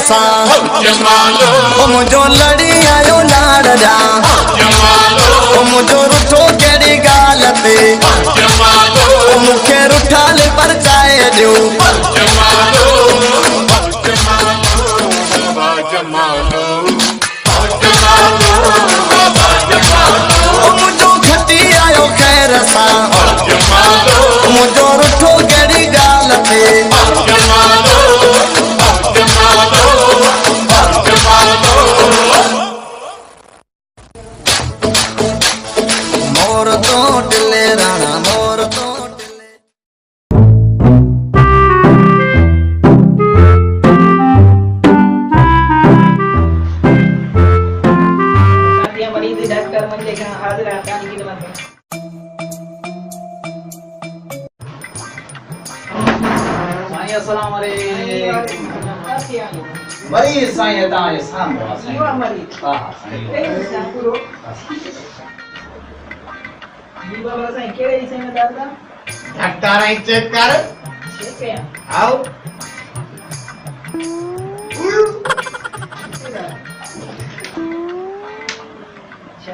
सा ओ मुझो लड़ी आयो लाड़ जा ओ मुझो रुठो केड़ी गाल ते ओ मुखे रुठाल पर चाहे दियो ओ मुझो घटी आयो खैर सा ओ मुझो रुठो केड़ी गाल ते मोर तो टिले राणा मोर तो डॉक्टर म्हणजे का हाजिर आता आणि किती म्हणतो साईं अस्सलाम वालेकुम मरी साईं ता ये साम साईं मरी हां साईं पूरो जी बाबा साईं केड़े हिस्से में दादा डॉक्टर आई चेक कर ठीक है आओ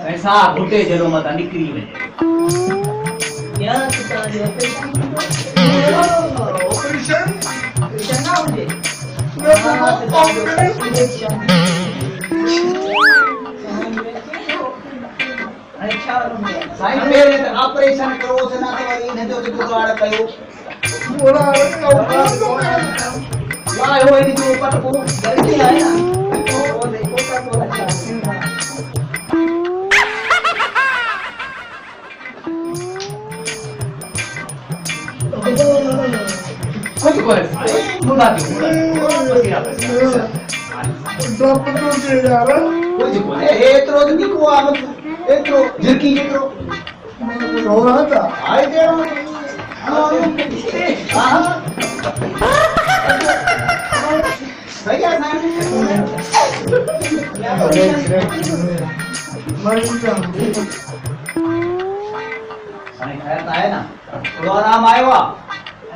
ऐसा घुटे जरो मत निकरी वने या कितना जो ऑपरेशन ना हो जे साईं मेरे त ऑपरेशन करो से ना तो वरी न जो जुगाड़ कयो बोला वाह होई नी जो पट को जल्दी आए ना वो देखो का बोला कुछ करे मुदा की डॉक्टर के यार कुछ करे एतरो दी को आम एतरो झिरकी जेतरो हो रहा था आए दे हां सही है साईं खैर आए ना थोड़ा आराम आएगा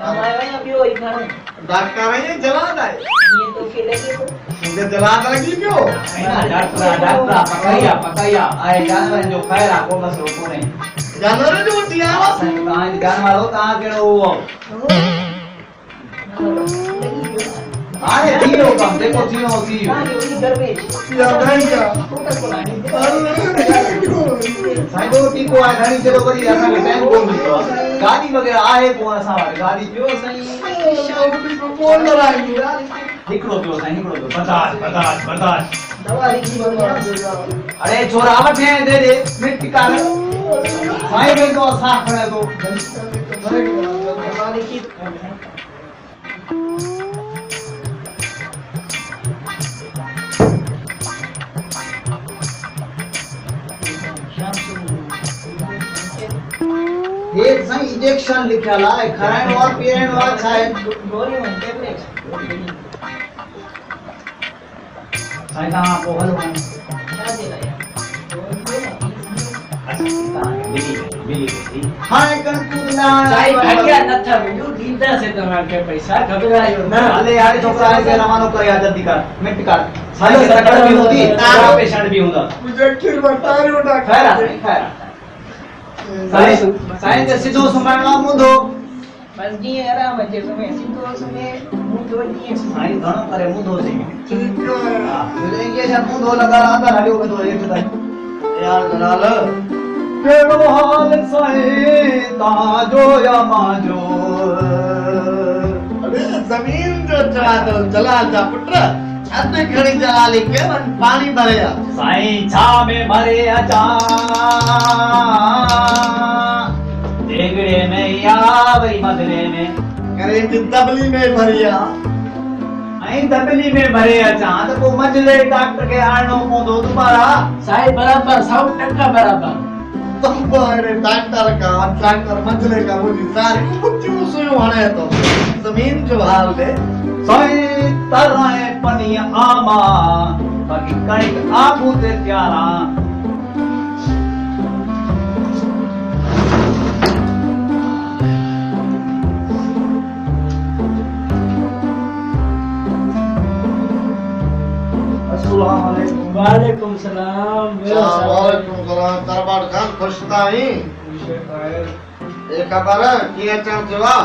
हमारे यहाँ भी वही खाना डॉक्टर ये जलाद है ये तो खेले के तो मुझे जलाद लगी क्यों डॉक्टर पकाया आए जानवर जो खाएला को बस रोको नहीं जानवर जो उठिया कहां जानवर हो कहां केड़ो हो अरे जीरो कम देखो जीरो वही घर में या बैंक का साइडो टीको आ घणी चलो करी असा के टाइम कोन मिलतो गाड़ी वगैरह आहे कोन असा वाली गाड़ी पियो सही शाउडी को बोल रहा है निकलो पियो सही निकलो बर्दाश्त दवा लिखी बनवा अरे छोरा आवत है दे मिट्टी का साई में तो साफ है तो दवा लिखी एक सही इंजेक्शन लिखला है खराइन और पीएन और छाए गोली में टेबलेट साई ता को हल वन क्या देला यार हां कंकुला साई भाग्या नथा मिलू दीदा से तुम्हारे के पैसा घबरायो ना अरे यार छोकरा से रवानो कर या जल्दी कर मिट कर साई के तकड़ भी होती तारा पेशेंट भी होता मुझे खिर बता रही हो खैर साई के सीधो संभालना मुंडो बस जी आराम है समय सीधो समय मुंडो जी साई घणो करे मुंडो से ठीक है हां ये जब मुंडो लगा अंदर हलियो के तो एक ताई यार जनाल केड़ो हाल साई ताजो या माजो अरे जमीन जो चला दो जला जा पुत्र छत खड़ी जला ली के मन पानी भरे जा साई छा में भरे अचा देगड़े में या वही मदरे में करे दबली में भरिया आई दबली में भरे अचा तो को मजले डॉक्टर के आनो पौधो दोबारा साई बराबर 100% बराबर तुम अरे डॉक्टर मंजले का मुझे सारी कुछ सुयो हणे तो जमीन जो हाल दे साई तरह पनी आमा बाकी कणिक आबू ते प्यारा वालेकुम सलाम। वालेकुम सलाम। दरबार खान खुश ताई। एक खबर की अचान सेवा।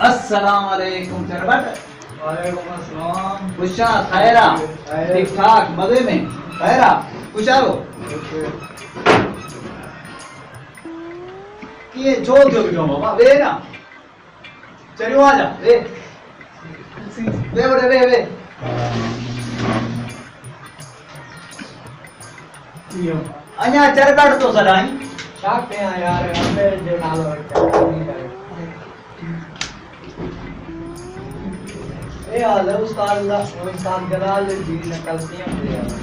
अस्सलाम वालेकुम चरबट। वालेकुम अस्सलाम। खुशा खैरा ठीक ठाक मजे में खैरा खुशारो ये छोड़ दो क्यों बाबा वे ना चलो आ जा वे बड़े वे अन्या चरबट तो सदाई शाक पे यार हमने जो नालो नहीं करे ए आले उस्ताद जलाल जी नकलतियां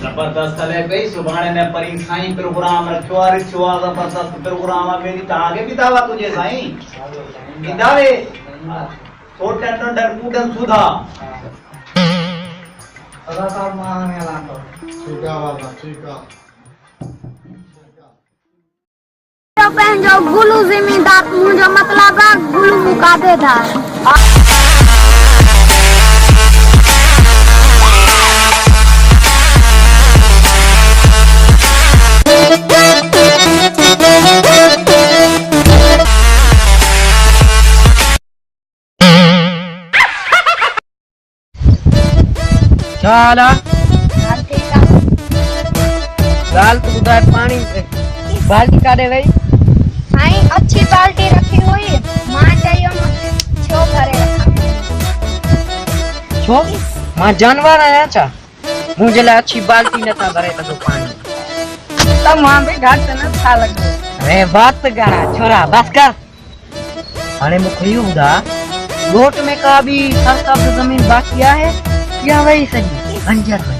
जबरदस्त है भाई सुभाणे ने परी साईं प्रोग्राम रखियो आ जबरदस्त प्रोग्राम है मेरी तागे भी दावा तुझे साईं दावे छोटे नंडर कूडन सुधा सदा साहब माने लांडो ठीक है बाबा ठीक है। जो गुलू जिम्मेदार मुझे मतलब है गुलू मुकाते था। चला दाल तो उधर पानी बाल्टी का दे भाई। साईं अच्छी बाल्टी रखी हुई मां चाहिए छो भरे रखा छो मां जानवर है अच्छा मुझे ला अच्छी बाल्टी न था भरे तो पानी तब मां भी घाट न था लगे। अरे बात गाना छोरा बस कर अरे मुझे यूं बता गोट में का भी सरकार की जमीन बाकी है या वही सही बंजर है।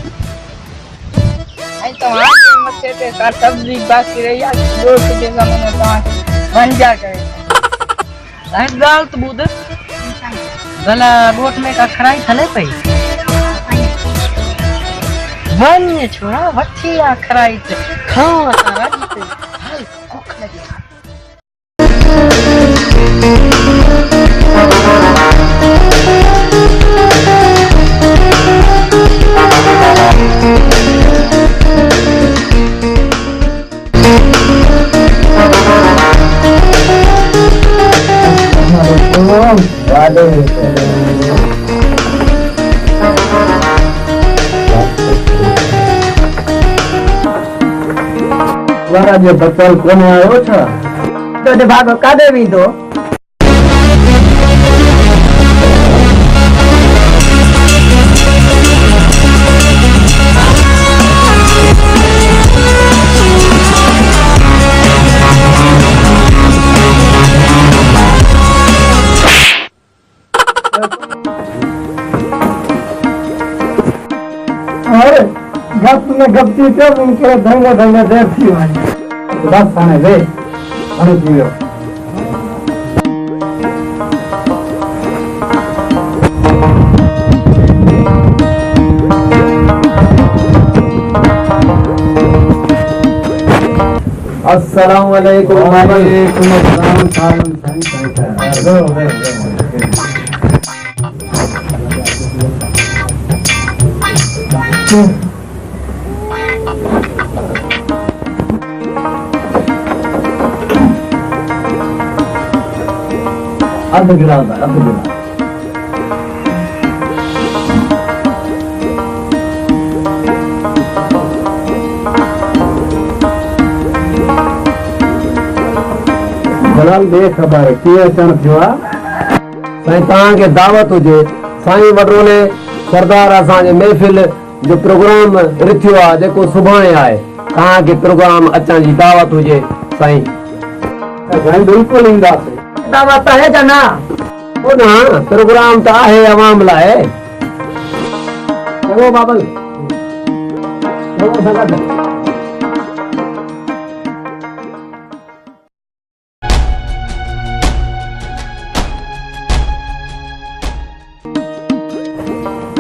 आई तो आगे मत से कर सब्जी बाकी रही है दो के जमाने तो बन जा करे आई गाल तो बुद गला गोट में का खराई थले पई वन छोरा वठी आ खराई खाओ सारा हाल भूख लगी। वारा जे बचल कोने आयो छ तो दे भागो का देवी दो अरे गप में गपती कर उनके धंगा देर थी वाली बस थाने वे अनुजीव अस्सलाम वालेकुम वालेकुम अस्सलाम अर्ध गिलास जलाल बे खबर की अचण थियो साईं तव्हां खे दावत हुजे साईं वॾो ने सरदार असांजे महफ़िल जो प्रोग्राम रिथियो आहे जेको सुभाणे आहे तव्हां खे प्रोग्राम अचण जी दावत हुजे साईं साईं बिल्कुलु ईंदासीं। दावत है जना वो ना प्रोग्राम तो है आवाम लाए चलो बाबल चलो संगत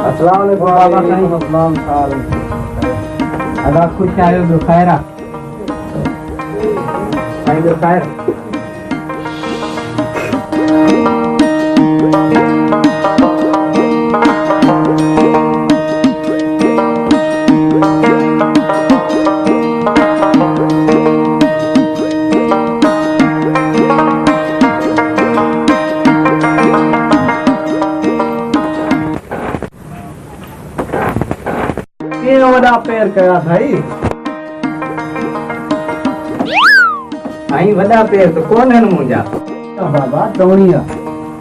अस्सलाम वालेकुम बाबा साईं अस्सलाम वालेकुम अदा खुश आयो जो खैरा साईं जो खैर के वडा पैर कया भाई साईं वॾा पेर तो कोन आहिनि मुंहिंजा। बाबा चवणिया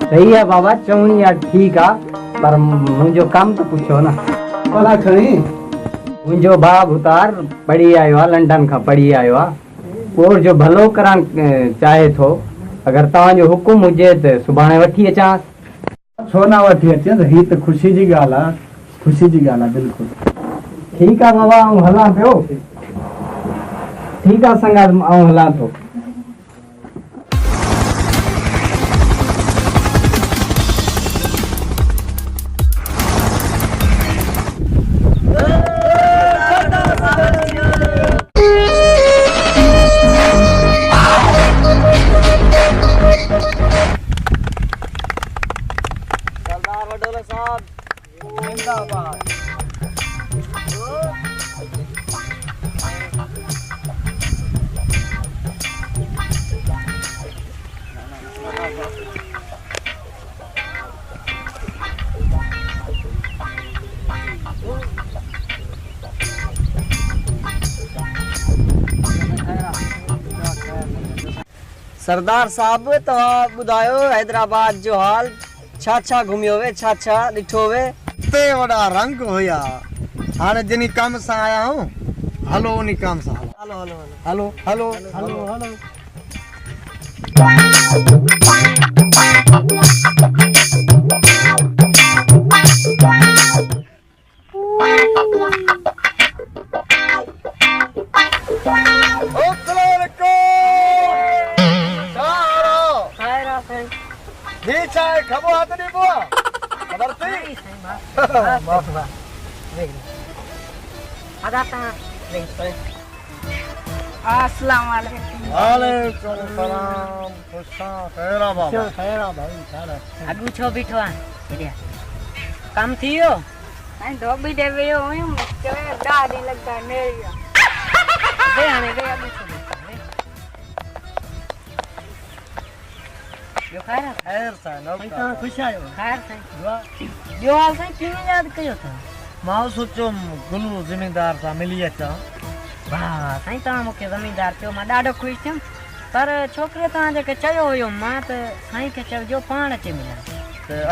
सही आहे बाबा, चवणी आहे ठीकु आहे, पर मुंहिंजो कमु त पुछो न। भला खणी मुंहिंजो भाउ भुतार पढ़ी आयो आहे, लंडन खां पढ़ी आयो आहे, कोर्ट जो भलो करणु चाहे थो। अगरि तव्हांजो हुकुम हुजे त सुभाणे वठी अचां। छो न वठी अचे, त ही त ख़ुशी जी ॻाल्हि आहे, ख़ुशी जी ॻाल्हि आहे बिल्कुलु। ठीकु आहे बाबा, आउं हलां पियो। ठीकु आहे संगात, आउं हलां थो। सरदार साहब तव्हां ॿुधायो हैदराबाद जो हाल छा छा घुमियो वे, छा छा ॾिठो वे? ते वॾा रंग हुया, हाणे जिनी कम सां आया हूं, हलो उनी कम सां hello hello hello hello hello hello अस्सलाम वालेकुम। वालेकुम सलाम। खुशा खैरा बाबा। खैरा भाई खैरा। अॻु छो बीठो आहे? बढ़िया कमु थी वियो? साईं धोबी दे वियो हुयुमि, चवे 10 ॾींहं लॻंदा नेरिया। वे हाणे वे अॻु छो बीठो आहे? ॿियो ख़ैर आहे? खैर साईं, तव्हां ख़ुशि आहियो? ख़ैर साईं। ॿियो हाल साईं कीअं यादि कयो अथव? मां सोचियो गुलू ज़मींदार सां मिली अचां। वाह साईं, तव्हां मूंखे ज़मींदार चयो, मां ॾाढो ख़ुशि थियुमि। पर छोकिरे तव्हां जेके चयो हुयो, मां त साईं खे चइजो पाण अचे मिलण।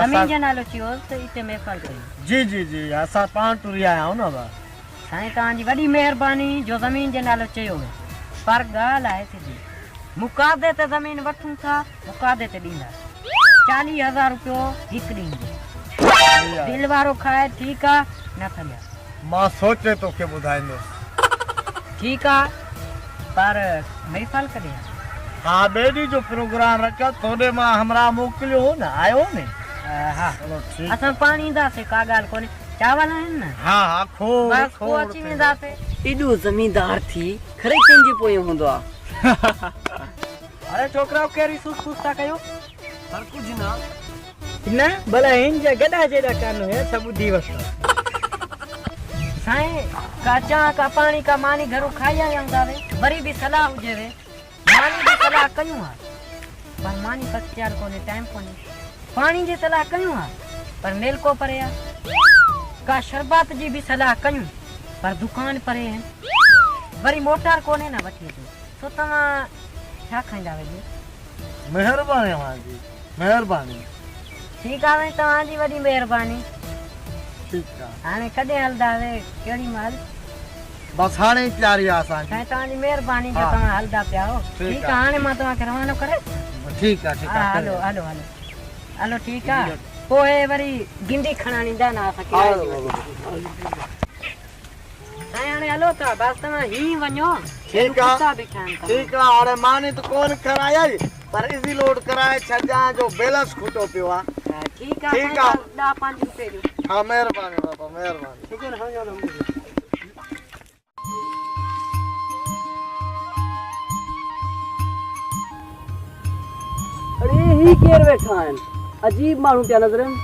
ज़मीन जो नालो चयो त हिते महफ़ल कई। जी जी जी, असां पाण टुरी आया आहियूं न बा। साईं तव्हांजी वॾी महिरबानी जो ज़मीन जो नालो चयो हुयो, पर ॻाल्हि आहे सिधी, मुक़ादे ते ज़मीन वठूं था, मुक़ादे ते ॾींदा 40,000 रुपयो हिकु ॾींहुं जो। दिलि वारो खाए ठीकु आहे, न त ॾिया। मां सोचे तोखे ॿुधाईंदुसि। ठीकु आहे, पर महफ़ल कॾहिं? हा, ॿिए ॾींहं जो प्रोग्राम रखियो, तोॾे मां हमरा मोकिलियो हो न, आयो न? हा, चलो ठीक। असां पाणी ईंदासीं, का ॻाल्हि कोन्हे। चावल आहिनि न? हा हा, बस पोइ अची वेंदासीं। एॾो ज़मींदार थी खरे कंहिंजे पोयां हूंदो आहे। अरे छोकिरा कहिड़ी सुस था कयो? पर कुझु न न भला हिन जा गॾा जहिड़ा कान हुया, सभु ॿुधी वठो। साईं का चांहि का पाणी का मानी घरू खाई आया हूंदा वे, वरी बि सलाह हुजे वे, मानी जी सलाह कयूं हा, पर मानी पचार कोन्हे, टाइम कोन्हे। पाणी जी सलाह कयूं हा, पर मेल को परे आहे। का शरबत जी बि सलाह कयूं, पर दुकान परे आहिनि, वरी मोटर कोन्हे न वठी अचो। सो तव्हां छा खाईंदा वे? महिरबानी जी, महिरबानी। ठीकु आहे, तव्हांजी वॾी महिरबानी। ठीकु आहे, हाणे कॾहिं हलंदा वे, कहिड़ी महिल? बसि हाणे ई तयारी आहे असांजी। साईं तव्हांजी महिरबानी जो हा। तव्हां हलंदा पिया हो। ठीकु ठीकु आहे। आहे, हाणे मां तव्हांखे रवानो करे। ठीकु आहे, ठीकु हा, आहे। हलो हलो हलो हलो, ठीकु आहे। पोइ हे वरी गिंडी खणणु ईंदा न असांखे। साईं हाणे हलो था, बसि तव्हां हीअं वञो। ठीकु आहे, कुत्ता बि खाइनि था। ठीकु आहे। हाणे मानी त कोन कराई, पर इज़ी लोड कराए छॾियां जो बैलेंस खुटो पियो आहे। ठीकु आहे, ठीकु आहे। 10-5 रुपए ॾियो। हाँ, महिरबानी बाबा, महिरबानी। अरे ही केर वेठा आहिनि, अजीब माण्हू पिया नज़रनि।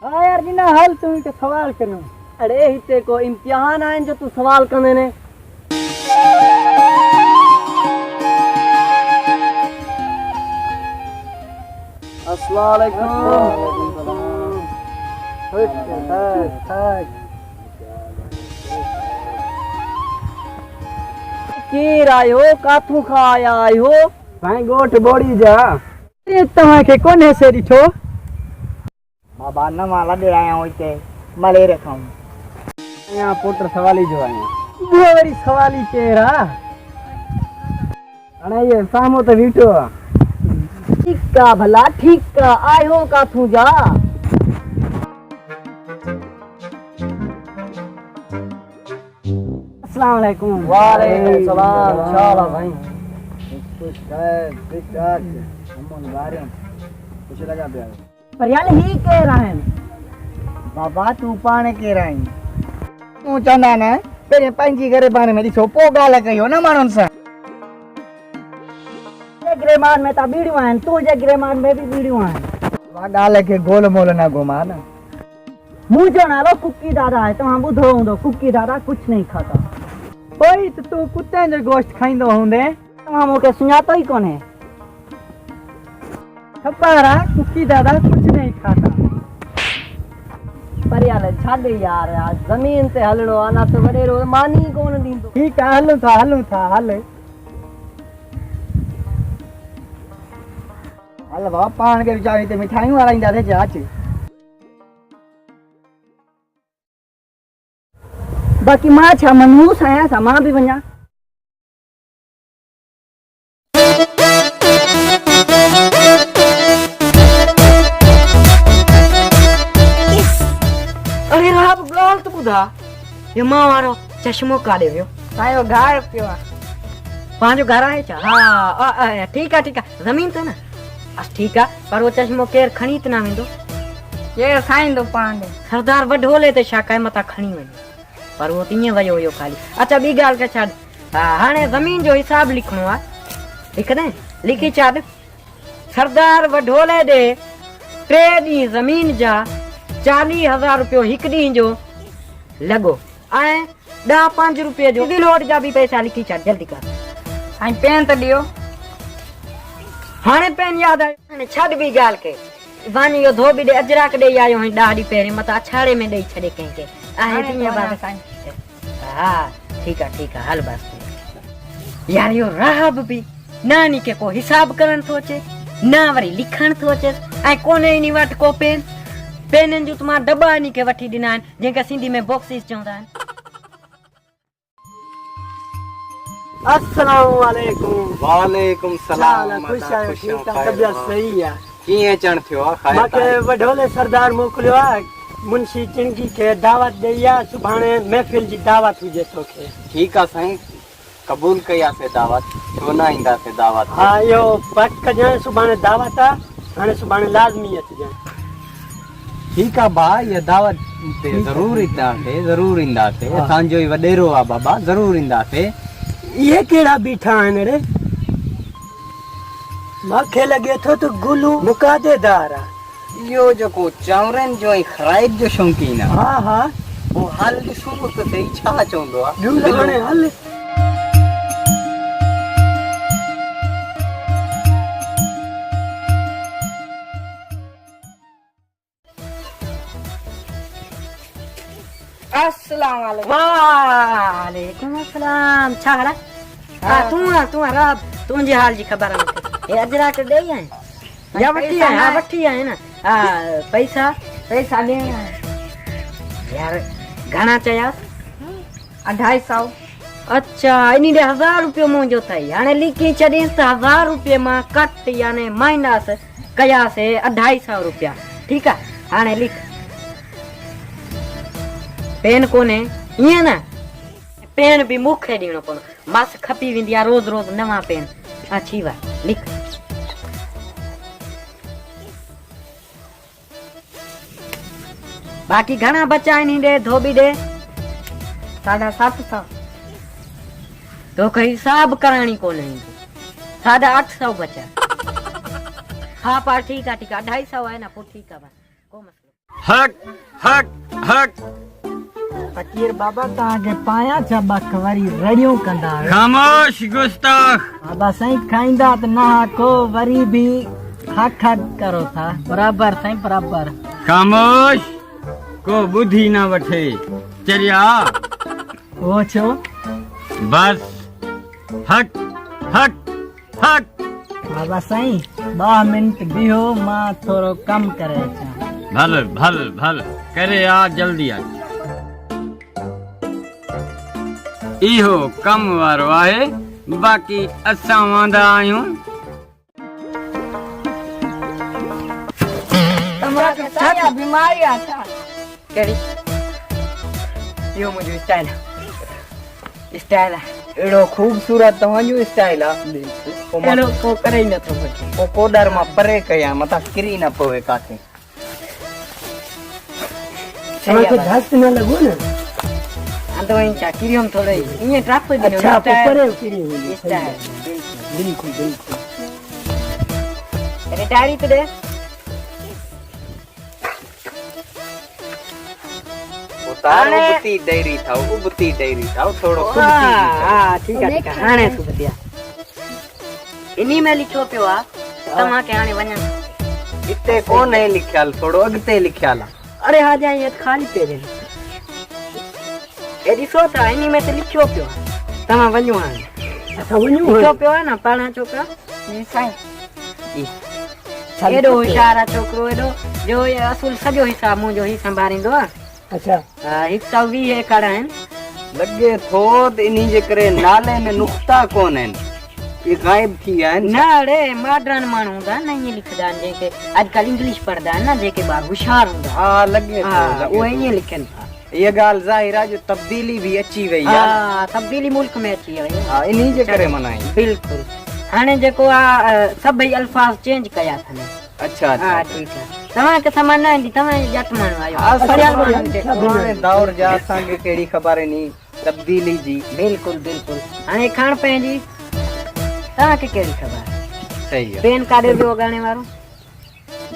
हाँ यार जिना हल तूं हिते सवाल करियो। अरे हिते को इम्तिहान आहिनि जो तूं सवाल कंदे ने? की आयो काथू खा आयो साईं गोठ बोड़ी जा अरे तव्हांखे कोन्हे से ॾिठो बाबा नवां लॾे आया हूं हिते मले रखूं यहाँ पुट सवाली जो आया उहो वरी सवाली केरु आहे हाणे ये साम्हूं त बीठो आहे ठीकु आहे भला ठीकु आहे आयो काथू जा अस्सलाम वालेकुम वालेकुम सलाम छा हाल आहे भाई कुछ है ठीक ठाक हमन गारियों कुछ लगा पिया पर यार ही केरु आहिनि बाबा तूं पाण केरु आहीं तूं चवंदा न पहिरीं पंहिंजी घर बारे में ॾिसो पोइ ॻाल्हि कयो न माण्हुनि सां ग्रेमान में त बीड़ियूं आहिनि तुंहिंजे ग्रेमान में बि बीड़ियूं आहिनि उहा ॻाल्हि खे गोल मोल न घुमा न मुंहिंजो नालो कुकी दादा आहे तव्हां ॿुधो हूंदो कुकी दादा कुझु नहीं खाता कोई त तू कुत्ते जो गोश्त खाईंदो हूंदे तव्हां मूंखे सुञातो ई कोन्हे ख़बर आहे कुकी दादा कुछ नहीं खाता पर यार छाॾ यार ज़मीन ते हलणो आहे न त वॾेरो मानी कोन ॾींदो ठीक आहे हलूं था हल हल बाबा पाण खे वीचार हिते मिठाइयूं हलाईंदासीं छा अच बाक़ी मां छा मनहूस आहियां छा मां बि वञा अरे राब ॻाल्हि त ॿुधा इहो मां वारो चश्मो काॾे वियो तव्हांजो घरु पियो आहे पंहिंजो घर आहे छा हा ठीकु आहे ज़मीन ते न बस ठीकु आहे पर उहो चश्मो केरु खणी त न वेंदो केरु खाईंदो पाण ॾे सरदार वढोले ते छा काए मथां खणी वञे पर उहो त ईअं वियो हुयो ख़ाली अच्छा ॿी ॻाल्हि खे छॾ हा हाणे ज़मीन जो हिसाबु लिखणो आहे लिखंदे लिखी छॾ सरदार वढोले ॾे 3 ॾींहं ज़मीन जा 40,000 रुपयो हिकु ॾींहं जो लॻो ऐं 10-5 रुपये जो नोट जा बि पैसा लिखी छॾ जल्दी कर साईं पेन त ॾियो हाणे पेन यादि आयो हाणे छॾ बि ॻाल्हि खे वञ इहो धोबी ॾे अजराक ॾेई आयो आहीं 10 ॾींहं पहिरीं मथां अछाड़े में ॾेई छॾे कंहिंखे हा ठीकु आहे हल बसि यार इहो राहब बि नानी खे को हिसाब करण थो अचे न वरी लिखण थो अचे ऐं कोन्हे इन वटि को पेननि जूं त मां दॿा इन खे वठी ॾिना आहिनि जंहिंखे सिंधी में बॉक्सिस चवंदा आहिनि अस्सलाम वालेकुम वालेकुम सलाम खुश आहियो ठीक आहे तबियत सही आहे कीअं अचण थियो आहे ख़ैर मूंखे वढोले सरदार मोकिलियो आहे मुंशी चिंगी खे दावत ॾेई आहे सुभाणे महफ़िल जी दावत हुजे तोखे ठीकु आहे साईं क़बूल कयासीं दावत छो न ईंदासीं दावत हा इहो पक कजांइ सुभाणे दावत आहे हाणे सुभाणे लाज़मी अचिजांइ ठीकु आहे भाउ इहा दावत ते ज़रूरु ईंदासीं असांजो ई वॾेरो आहे बाबा ज़रूरु ईंदासीं इहे कहिड़ा बीठा आहिनि रे मूंखे लॻे थो त गुलू मुकादेदार आहे इहो जेको चांवरनि जो ऐं ख़राइब जो शौक़ीन आहे हा हा पोइ हल ॾिसूं त सही छा चवंदो आहे ॿियो हाणे हल अस्सलाम वालेकुम वालेकुम अस्सलाम छा हाल आहे तूं राब तुंहिंजे हाल जी ख़बर मूंखे हे अजराक ॾेई आहीं या वठी आहीं न हा पैसा ॾियणा यार घणा चयासि 250 अच्छा इन ॾे 1000 रुपयो मुंहिंजो अथई हाणे लिखी छॾीसि त 1000 रुपये मां कट याने माइनस कयासीं 250 रुपया ठीकु आहे हाणे लिख पेन कोन्हे ईअं न पेन बि मूंखे ॾियणो पवंदो मस खपी वेंदी आहे रोज़ नवां पेन अची वा लिख बाक़ी घणा बचा आहिनि ॾे धोबी ॾे 750 तोखे हिसाब कराइणी कोन्हे 850 बचा हा पर ठीकु आहे 250 आहे न पोइ ठीकु आहे को मसलो हट फकीर बाबा तव्हांखे पायां छा बक वरी रड़ियूं कंदा खामोश गुस्ताख बाबा साईं खाईंदा त न को वरी बि खाक खाक करो था बराबर साईं बराबर। खामोश को बुद्धि न वठे चरिया वो छो बस हक हक हक। बाबा साईं 2 मिनट बिहो मां थोड़ो कम करे अचां। भल भल भल करे आ जल्दी आ। इहो कम वारो आहे बाक़ी असां वांदा आहियूं। तमाके साया बीमारी आता केड़ी यो मुझे स्टाइल स्टाइल एड़ो खूबसूरत तव्हांजो स्टाइल आहे एड़ो को करे ही नथो सघे। ओ कोडर मां परे कया मथा किरी न पवे काथे। तव्हांखे धक न लॻो न अंदो इन चाकिरियों थोड़े इए ट्रैफिक दी अच्छा परे किरी हुई स्टाइल बिल्कुल बिल्कुल। अरे डायरी तो दे तारो बुती डेरी था वो बुती डेरी था थोड़ो हां ठीक है हाणे तू बतिया इनी में लिखो पियो आ तमा के हाणे वणा इते कोन है लिखियल थोड़ो अगते लिखियल। अरे हा जा ये खाली पेज एडी सोता इनी में तो लिखो पियो तमा वणो हाणे अच्छा वणो लिखो पियो ना पाणा छोकरा जी साईं एडो होशियार छोकरो एडो जो ये असुल सजो हिसाब मुजो ही संभारिंदो आ। अच्छा 120 एकड़ हैं लगे थो इनी जे करे नाले में नुक्ता कोन है ये गायब थी है ना रे मॉडर्न माण्हू हूंदा न ईअं लिखंदा आहिनि जेके अॼुकल्ह इंग्लिश पढ़ंदा आहिनि न जेके ॿार होशियार हूंदा हाँ लगे हा उहे ईअं लिखनि था। ये गाल ज़ाहिर है जो तब्दीली भी अची वई है। हा तब्दीली मुल्क में अची वई हां इनी जे करे मनाई बिल्कुल। हाणे जेको आ सभई अल्फाज चेंज कया अथनि। अच्छा अच्छा हा ठीक है तव्हां के समझ न ईंदी तव्हां जट माण्हू आहियो हां दौर जा असांखे कहिड़ी ख़बर नी तब्दीली जी। बिल्कुल बिल्कुल हाणे खाण पीअण जी तव्हांखे कहिड़ी ख़बर सही है। पेन काढे वियो गाणे वारो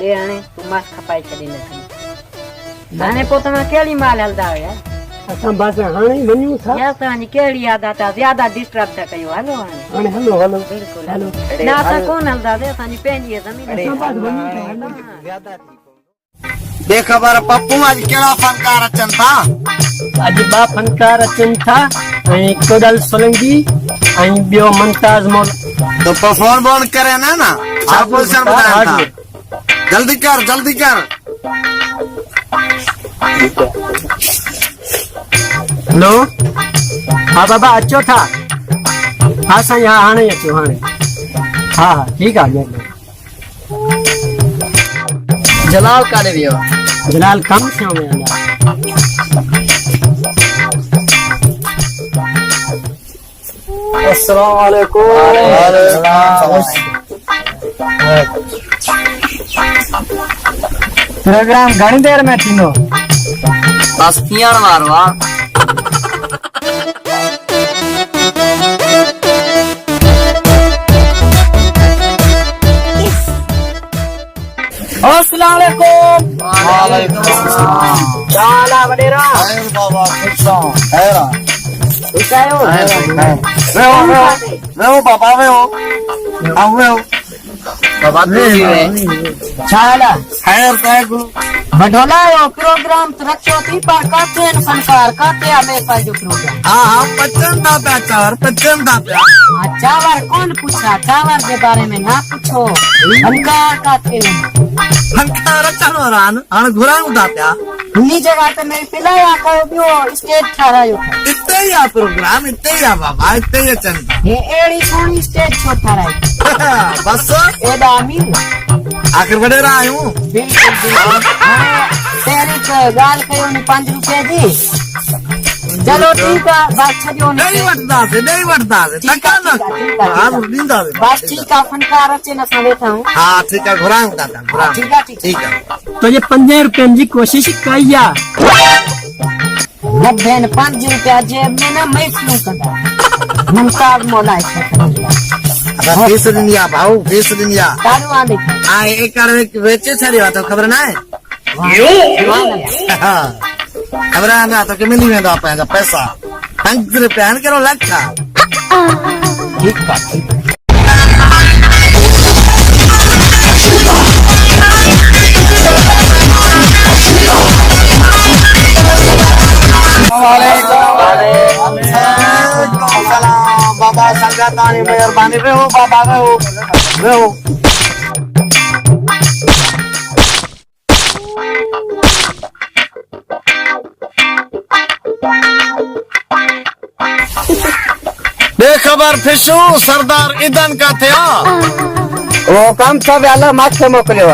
ॾे हाणे तूं मास खपाए छॾी न हाणे पोइ तव्हां कहिड़ी माल हलंदा हुया असां बस हाणे वञूं था या तव्हांजी कहिड़ी आदत आहे ज्यादा डिस्टर्ब था कयो हलो हाणे हाणे हलो हलो बिल्कुल हलो न असां कोन हलंदासीं असांजी पंहिंजी ज़मीन दे खबर पप्पू आज केड़ा फनकार अचन था। अॼु 2 फनकार अचनि था ऐं कोडल सोलंकी ऐं ॿियो मुमताज मौल। तो परफॉर्म बोन करे ना आप पोजीशन बताया था जल्दी कर। हेलो हाँ बाबा अचो था हाँ साईं हाँ हाणे अचो हाणे हाँ हाँ ठीक है। जलाल काढे वियो जलाल कम से में आया। अस्सलाम वालेकुम। प्रोग्राम घणी देर में थींदो बस पीअण वारो आ। अस्सलाम वालेकुम। चाला वडेरा बाबा खैरा ठीक आयो वेहो बाबा वेहो बाबा चाला खैर तागु बढोला यो प्रोग्राम तो रखियो थी पर काथे न फनकार काथे हमेशा जो प्रोग्राम हाँ पचन था प्या चावर कौन पूछा चावर के बारे में ना पूछो फनकार काथे फनकार अचण वारा हाणे घुरायूं था प्या उन्हीं जगह पे मेरी पिलाया कयो बियो स्टेज ठारायो इते ही आ प्रोग्राम इते ही आ बाबा इते ही अचन था ये एड़ी सोनी स्टेज छो ठाराई बस एडा अमीर आखिर वडेरा आयूं बिल्कुल बिल्कुल तेरी तो गाल कयो ने 5 रुपए दी चलो ठीक है बस छजो ने नहीं वठदा से टका ना हां दींदा से बस ठीक है फनकार अचे न सा वेठा हूं हां ठीक है घुरायूं था ठीक है ठीक है तो ये 5 रुपए जी कोशिश कईया नब्बे 5 रुपया जेब में ना महफिलूं कंदा मुमताज मौला अगर फीस दुनिया भाऊ फीस दुनिया तारू आंदे आ एक कर वेचे छड़ियो तो खबर ना है खबर ना तो के मिली वेंदा पैसा 5 रुपया न करो लखा ठीक है जा तानी मेहरबानी वे हो बाबा वे हो बेखबर फिशू सरदार ईदन का थिया वो कम सब वाला माथे मोकलियो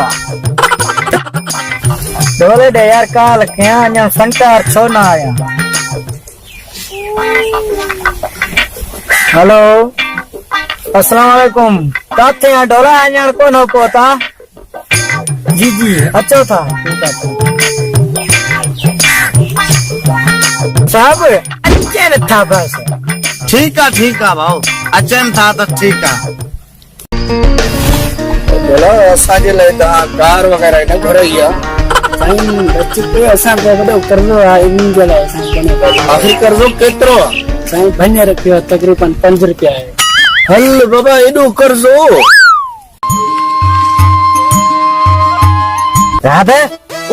डोले दे यार काल क्या अञा संकार छो ना आया हेलो अस्सलाम वालेकुम काथे हैं डोला अञा कोन पहुता जी जी अचो था साहब अच्छे था बस ठीक है भाऊ अचन था तो ठीक है बोलो असांजे लाइ तव्हां कार वग़ैरह न घुराई आहे साईं बची पे असांखे वॾो कर्ज़ो आहे इन जे लाइ आख़िर कर्ज़ो केतिरो आहे साईं 5 रुपया तक़रीबन 5 रुपया आहे हल बाबा एॾो कर्ज़ो राधा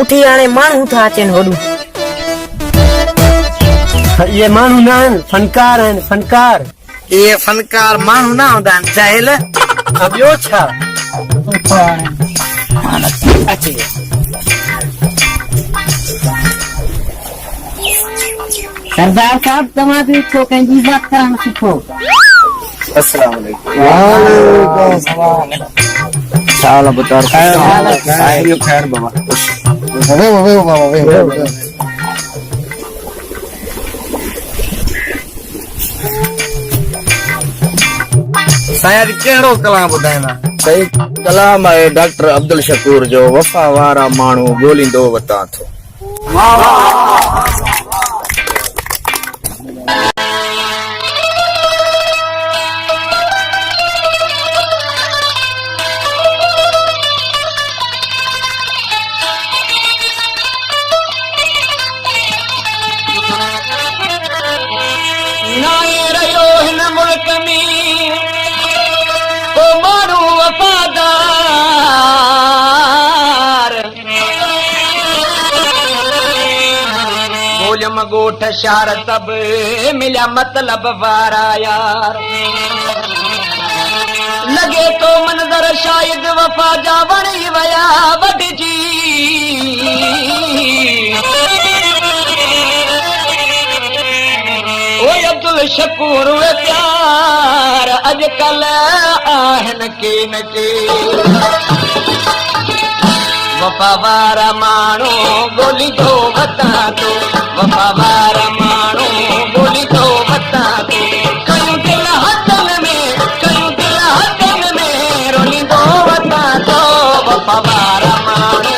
उठी हाणे माण्हू था अचनि होॾूं ये माण्हू न आहिनि फनकार आहिनि फनकार ये फनकार माण्हू न हूंदा आहिनि जाहिल ॿियो छा अची सरदार साहब तव्हां बि छो कंहिंजी इज़त करणु सिखो अस्सलाम वालेकुम साल बुतार खैर बाबा वे बाबा वे साया कहिड़ो कलाम ॿुधाईंदा सही कलाम आहे डॉक्टर अब्दुल शकूर जो वफ़ा वारा माण्हू ॻोल्हींदो वतां थो गोठ शहर सब मिलिया मतलब वारा यार लगे तो मंजर शायद वफा जा बणी वया वडजी ओ अब्दुल शकूर वे प्यार अजकल आहन के न के वफा वारा माण्हू ॻोल्ही थो वतां तो वफा वारा माण्हू ॻोल्ही थो वतां तो कयूं दिल हथनि में रोलींदो वतां तो वफा वारा माण्हू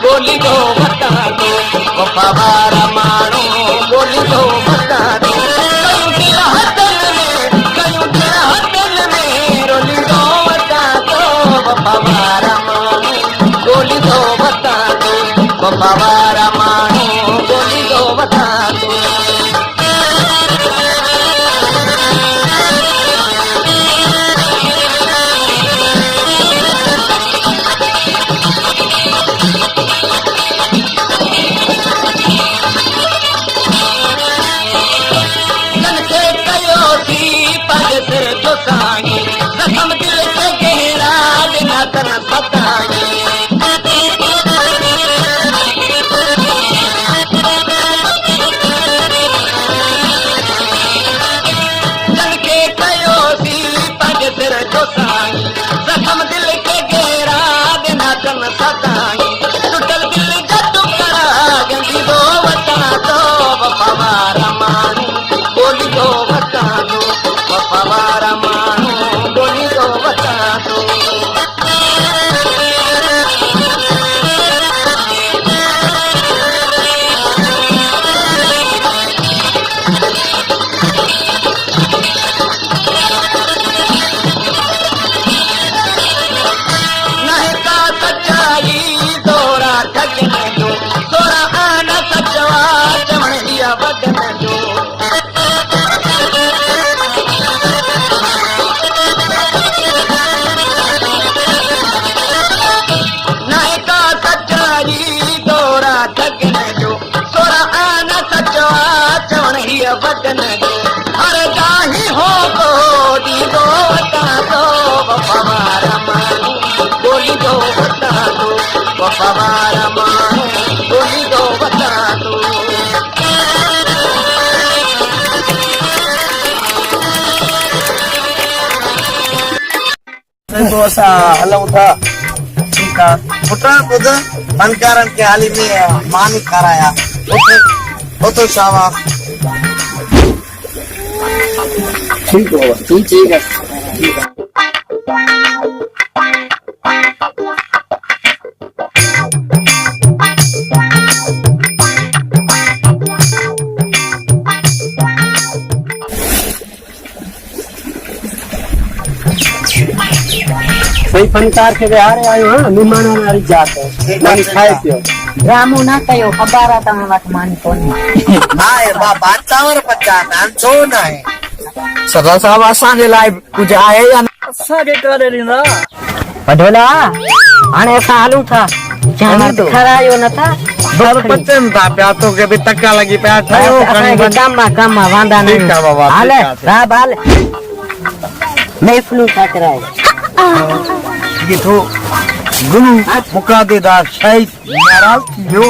ॻोल्ही थो वतां तो वफा वारा माण्हू ॻोल्ही थो वतां तो कयूं दिल हथनि में रोलींदो वतां तो वफा वारा माण्हू ॻोल्ही थो वतां तो वफा वारा माण्हू ॻोल्ही थो वतां तो जनखे कयोसीं पंहिंजे सिर जो साईं ज़ख़्म दिल खे गहरा ॾिना अथनि सताईं जख्म दिल के घेरा देना कन सताई टुटल दिल जा टुकड़ा गंदी दो वता तो वफा वारा माण्हू ॻोल्ही थो वतां तो वफा वारा माण्हू ॻोल्ही थो वतां तो वतन जो हर जाही हो को दीदो तो असां हलूं था ठीकु आहे पुटा ॿुध फनकारनि खे हाली में मानी खाराया उतो शाबाश ठीक है ठीक है सही फनकार के बिहार आयो हां मेहमान वाली जात है मानी खाए पियो ड्रामो ना कयो खबर आहे तव्हां वटि मानी कोन्हे नाहे बाबा चांवर पचाता आहिनि छो न आहे सरदार साहब असांजे लाइ कुझु आहे या न असांखे करे ॾींदा पढोला हाणे असां हलूं था चांवर खारायो नथा सब पचन था पिया तो के भी तक्का लगी पिया ठायो कम वांदा नहीं ठीक है बाबा हाल साहब हाल महफिलूं था कराए ये तो गुरु मुकादेदार शायद नाराज थी वियो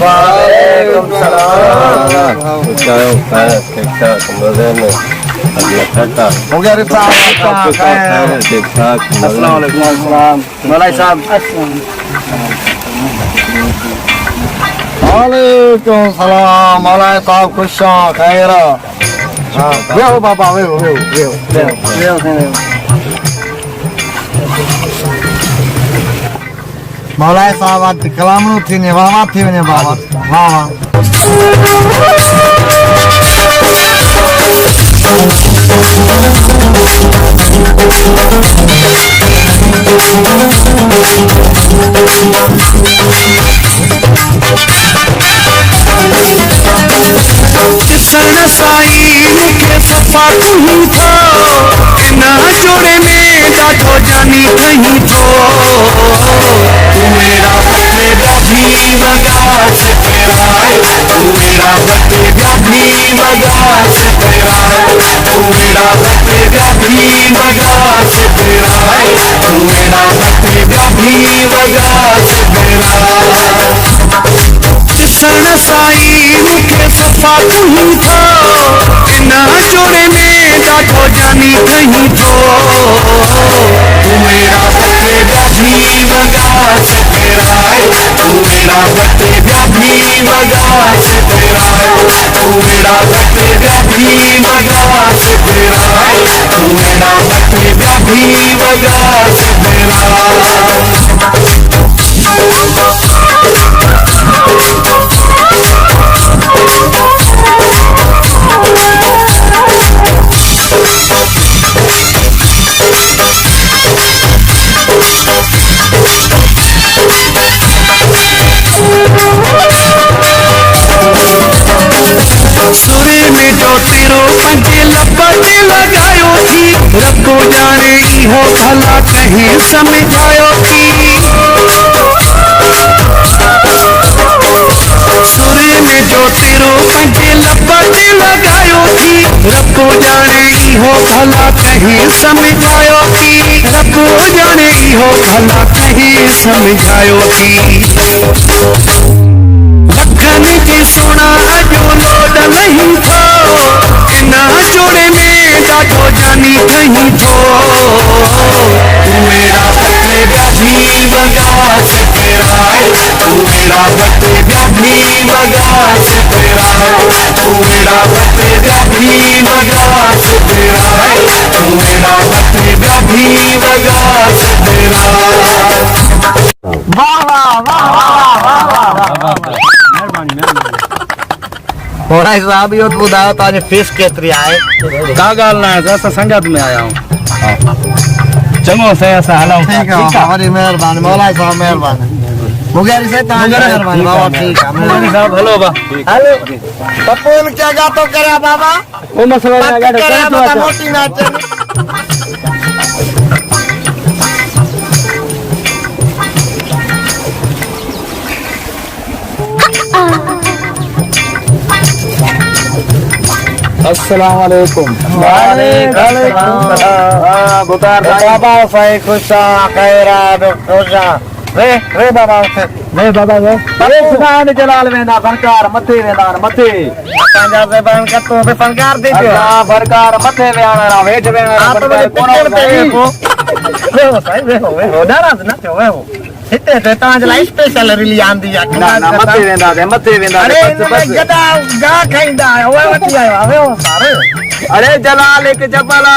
वालेकुम सलाम हो गया रिश्ता ठीक ठाक अस्सलाम वालेकुम मौलाई साहब वालेकुम सलाम मौलाई साहब खुश खैर वेहो बाबा वेहो मौलाई साहब आज कलामणो थीने वाह थी वने बाबा वाह सन साई मुखे सफा तू थो ना जोड़े में ॾाढो जानी कहीं थो तू मेरा बटे भी वगा से तेराए तू मेरा बटे भी वगा से तेराए तू मेरा बटे भी वगा से तेराए तू मेरा बटे भी वगा से तेराए सन साई मुखे सफा तू थो ना जोड़े में ॾाढो जानी कहीं थो तू मेरा बटे भी वगा से तेराए तू मेरा बटे भी वगा से तेराए तू मेरा बटे भी वगा से तेराए तू मेरा बटे भी वगा से सुरे में जो तेरो पंजे लपटे लगायो थी रखो जाने इहो भला कहीं समझायो थी सुरे में जो तेरो पंजे लपटे लगायो थी रखो जाने इहो भला कहीं समझायो थी रखो जाने इहो भला कहीं समझायो थी लखन के सोना जो लोड नहीं थो ना जोड़े में ॾाढो जानी कहीं थो तू मेरा बटे भी वगा से तेराए तू मेरा बटे भी वगा से तेराए तू मेरा बटे भी वगा से तेराए तू मेरा बटे भी वगा से तेराए वाह वाह वाह वाह वाह मौलाई साहब इहो ॿुधायो तव्हांजी फीस केतिरी आहे का ॻाल्हि न आहे असां संगत में आया आहियूं चङो साईं असां हलूं ठीकु आहे वॾी महिरबानी मौलाई साहब महिरबानी मुगेरी से तव्हांजी महिरबानी बाबा ठीकु आहे महिरबानी साहब हलो बा हलो पप्पू क्या गातो करे बाबा वो मसला करे बाबा मोटी नाच अस्सलाम वालेकुम वालेकुम सलाम बुकार बाबा साईं खुशा खैरा खुशा वे बाबा वे बाबा वे सुनान जलाल वेंदा फनकार मथे वेंदा मथे पंहिंजा ज़बान कतो पे फनकार दे दियो हां फनकार मथे वेणा वेठ वेणा कोन वे साईं वे नाराज़ न थियो वे हिते ते तव्हांजे लाइ स्पेशल रिली आंदी आहे ना मथे वेंदा अरे गदा गा खाईंदा ओए वठी आयो वे सारे अरे जलाल एक जबाला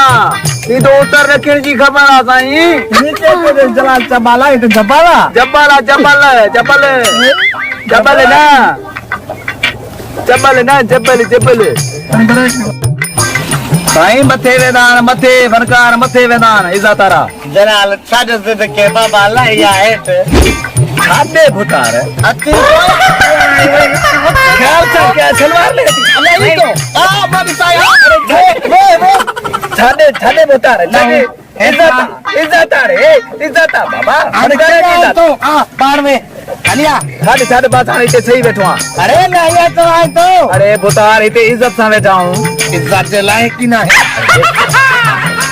सीधो उतर रखण जी खबर आ साईं नीचे को जलाल जबाला एक जबाला जबाला जबल जबल जबल ना जबल ना जबल जबल साईं मथे वेदान मथे फनकार मथे वेदान इज़ातारा जलाल साज से के बाबा लाया है खाते भुतार अति ख्याल से क्या सलवार ले नहीं तो आ बाबी साईं वे छाने छाने भुतार लगे इज्जत रे इज्जत बाबा अरे तो आ बाहर में अलिया साडे साडे बात आने के सही बैठो अरे नहीं तो आए तो अरे भुतार इते इज्जत से बैठा हूं इज्जत के लायक की ना है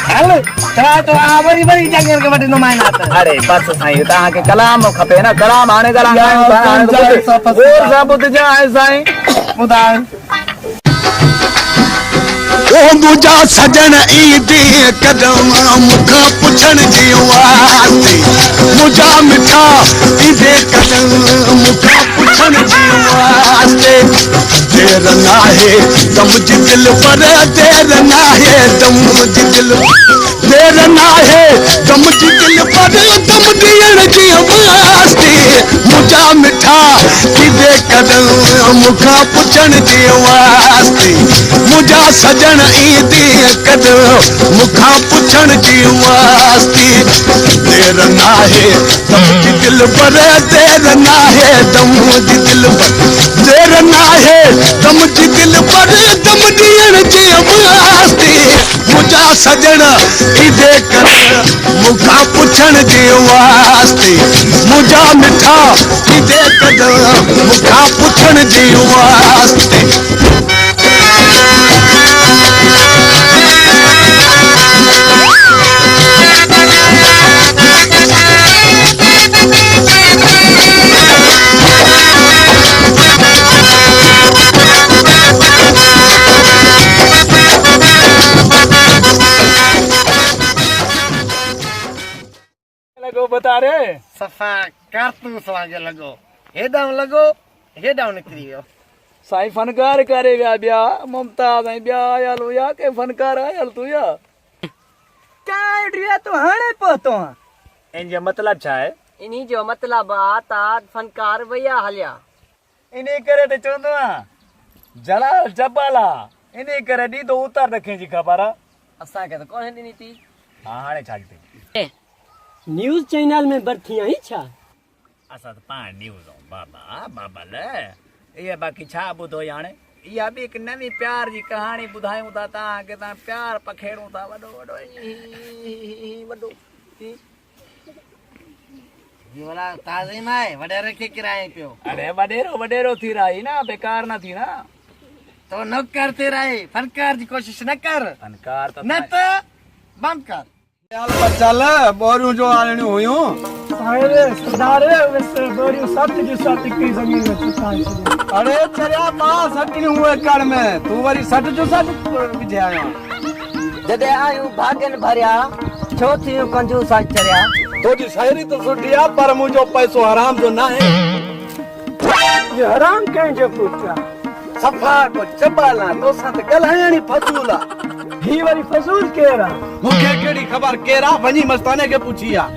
हेलो तो बड़ी बड़ी जगह के बटे नुमाइंदा अरे बस साईं ता के कलाम खपे ना कलाम आने जरा और सब जा है साईं मुदान ओ मुझा सजन ईदी कदम मुखा पुछण जी वास्ते मुझा मिठा ईदे कदम मुखा पुछण जी वास्ते देर ना है दम जी दिल पर देर ना है दम जी दिल देर ना है दम जी दिल पर दम दियण जी वास्ते मुझा मिठा ईदे कदम मुखा पुछण जी वास्ते मुझा सजन ईदी कदम मुखा पुछण जी वास्ते देर ना है दम जी दिल पर देर ना है दम जी दिल पर देर ना है दम जी दिल पर दम दियण जी वास्ते मुझा सजन ईदे कदम मुखा पुछण जी वास्ते मुझा मिठा ईदे कदम मुखा पुछण जी वास्ते लगो बता रे सफा कारतूस वांगे लगो हेडां लगो हेडां निकरी वियो साईं फनकार करे विया बिया मुमताज ऐं ॿिया आयल हुया के फनकार आयल तू या काय डिया तो हाणे पहुतो इन जो मतलब छा है इन्ही जो मतलब आ ता फनकार भैया हलिया इने करे ते चवंदो आ जलाल जबाला इने करे दी तो उतार रखे जी खबर आ असा के तो कोन ॾिनी थी हां हाणे छा थी न्यूज़ चैनल में बरथी आई छा असा तो पाण न्यूज़ बाबा बाबा ले ये बाकी छा बुधो हाणे इहा बि हिकु नवी प्यार जी कहाणी ॿुधायूं था तव्हांखे तव्हां प्यार पखेड़ूं था वॾो वॾो वाला ताज़ी माए वडेरे के किराए पियो अरे वडेरो थी रही ना बेकार ना थी ना तो न करते रहे फनकार जी कोशिश न कर फनकार तो न तो बंद कर चल बोरियूं जो आणियूं हुयूं सारे सरदारे वैसे बोरियो सत जी सत की जमीन में चुकाई अरे चरिया मां सटियूं हुए कर में तू वरी सट जो सट विझे आयो जदे आयूं भागन भरिया छो थियूं कंजूस चरिया तोजी शायरी तो सुठी आ पर मुझो पैसो हराम जो ना है ये हराम कहीं जो पूछा सफा को चबाला तो साथ गलायणी फसूला ही वाली फसूल केरा मुखे केड़ी खबर केरा वनी मस्ताने के पूछिया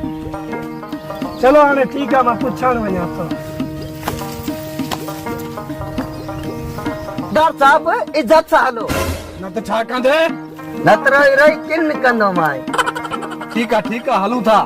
चलो आने ठीक है मैं पूछाण वञा तो डॉक्टर साहब इज्जत सां हलो न त छा कंदे न त रही किन कंदो मां ठीक है हलूं था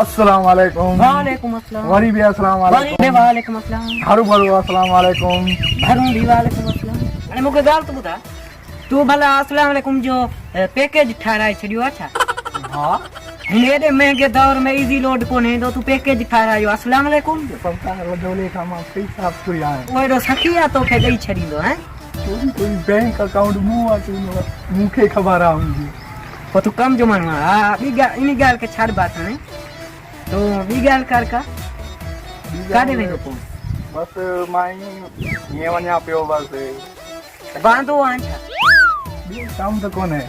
अस्सलाम वालेकुम वालेकुम अस्सलाम वरी भी अस्सलाम वालेकुम वालेकुम अस्सलाम हरू भरू अस्सलाम वालेकुम भरू भी वालेकुम अस्सलाम अरे मूंखे ॻाल्हि त ॿुधा तूं भला अस्सलाम वालेकुम जो पैकेज ठाराए छॾियो आहे छा हाँ हेॾे महांगे दौर में इजी लोड कोन है तो तू पैकेज ठारायो। अस्सलाम वालेकुम। सरकार वडोले खां मां पैसा फुरी आया। ओए रो सखिया तोखे ॾेई छॾींदो हैं। कोई बैंक अकाउंट मूं वटि मूंखे ख़बर आहे हुनजी। पोइ तूं कम जो माण्हू आहे। हा ॿी ॻाल्हि इन ॻाल्हि खे छॾ बात हाणे तो ॿी ॻाल्हि कर का काॾे वेंदो पोइ? बसि मां ईअं वञा पियो बसि। बांधो आहे छा? कम त कोन्हे।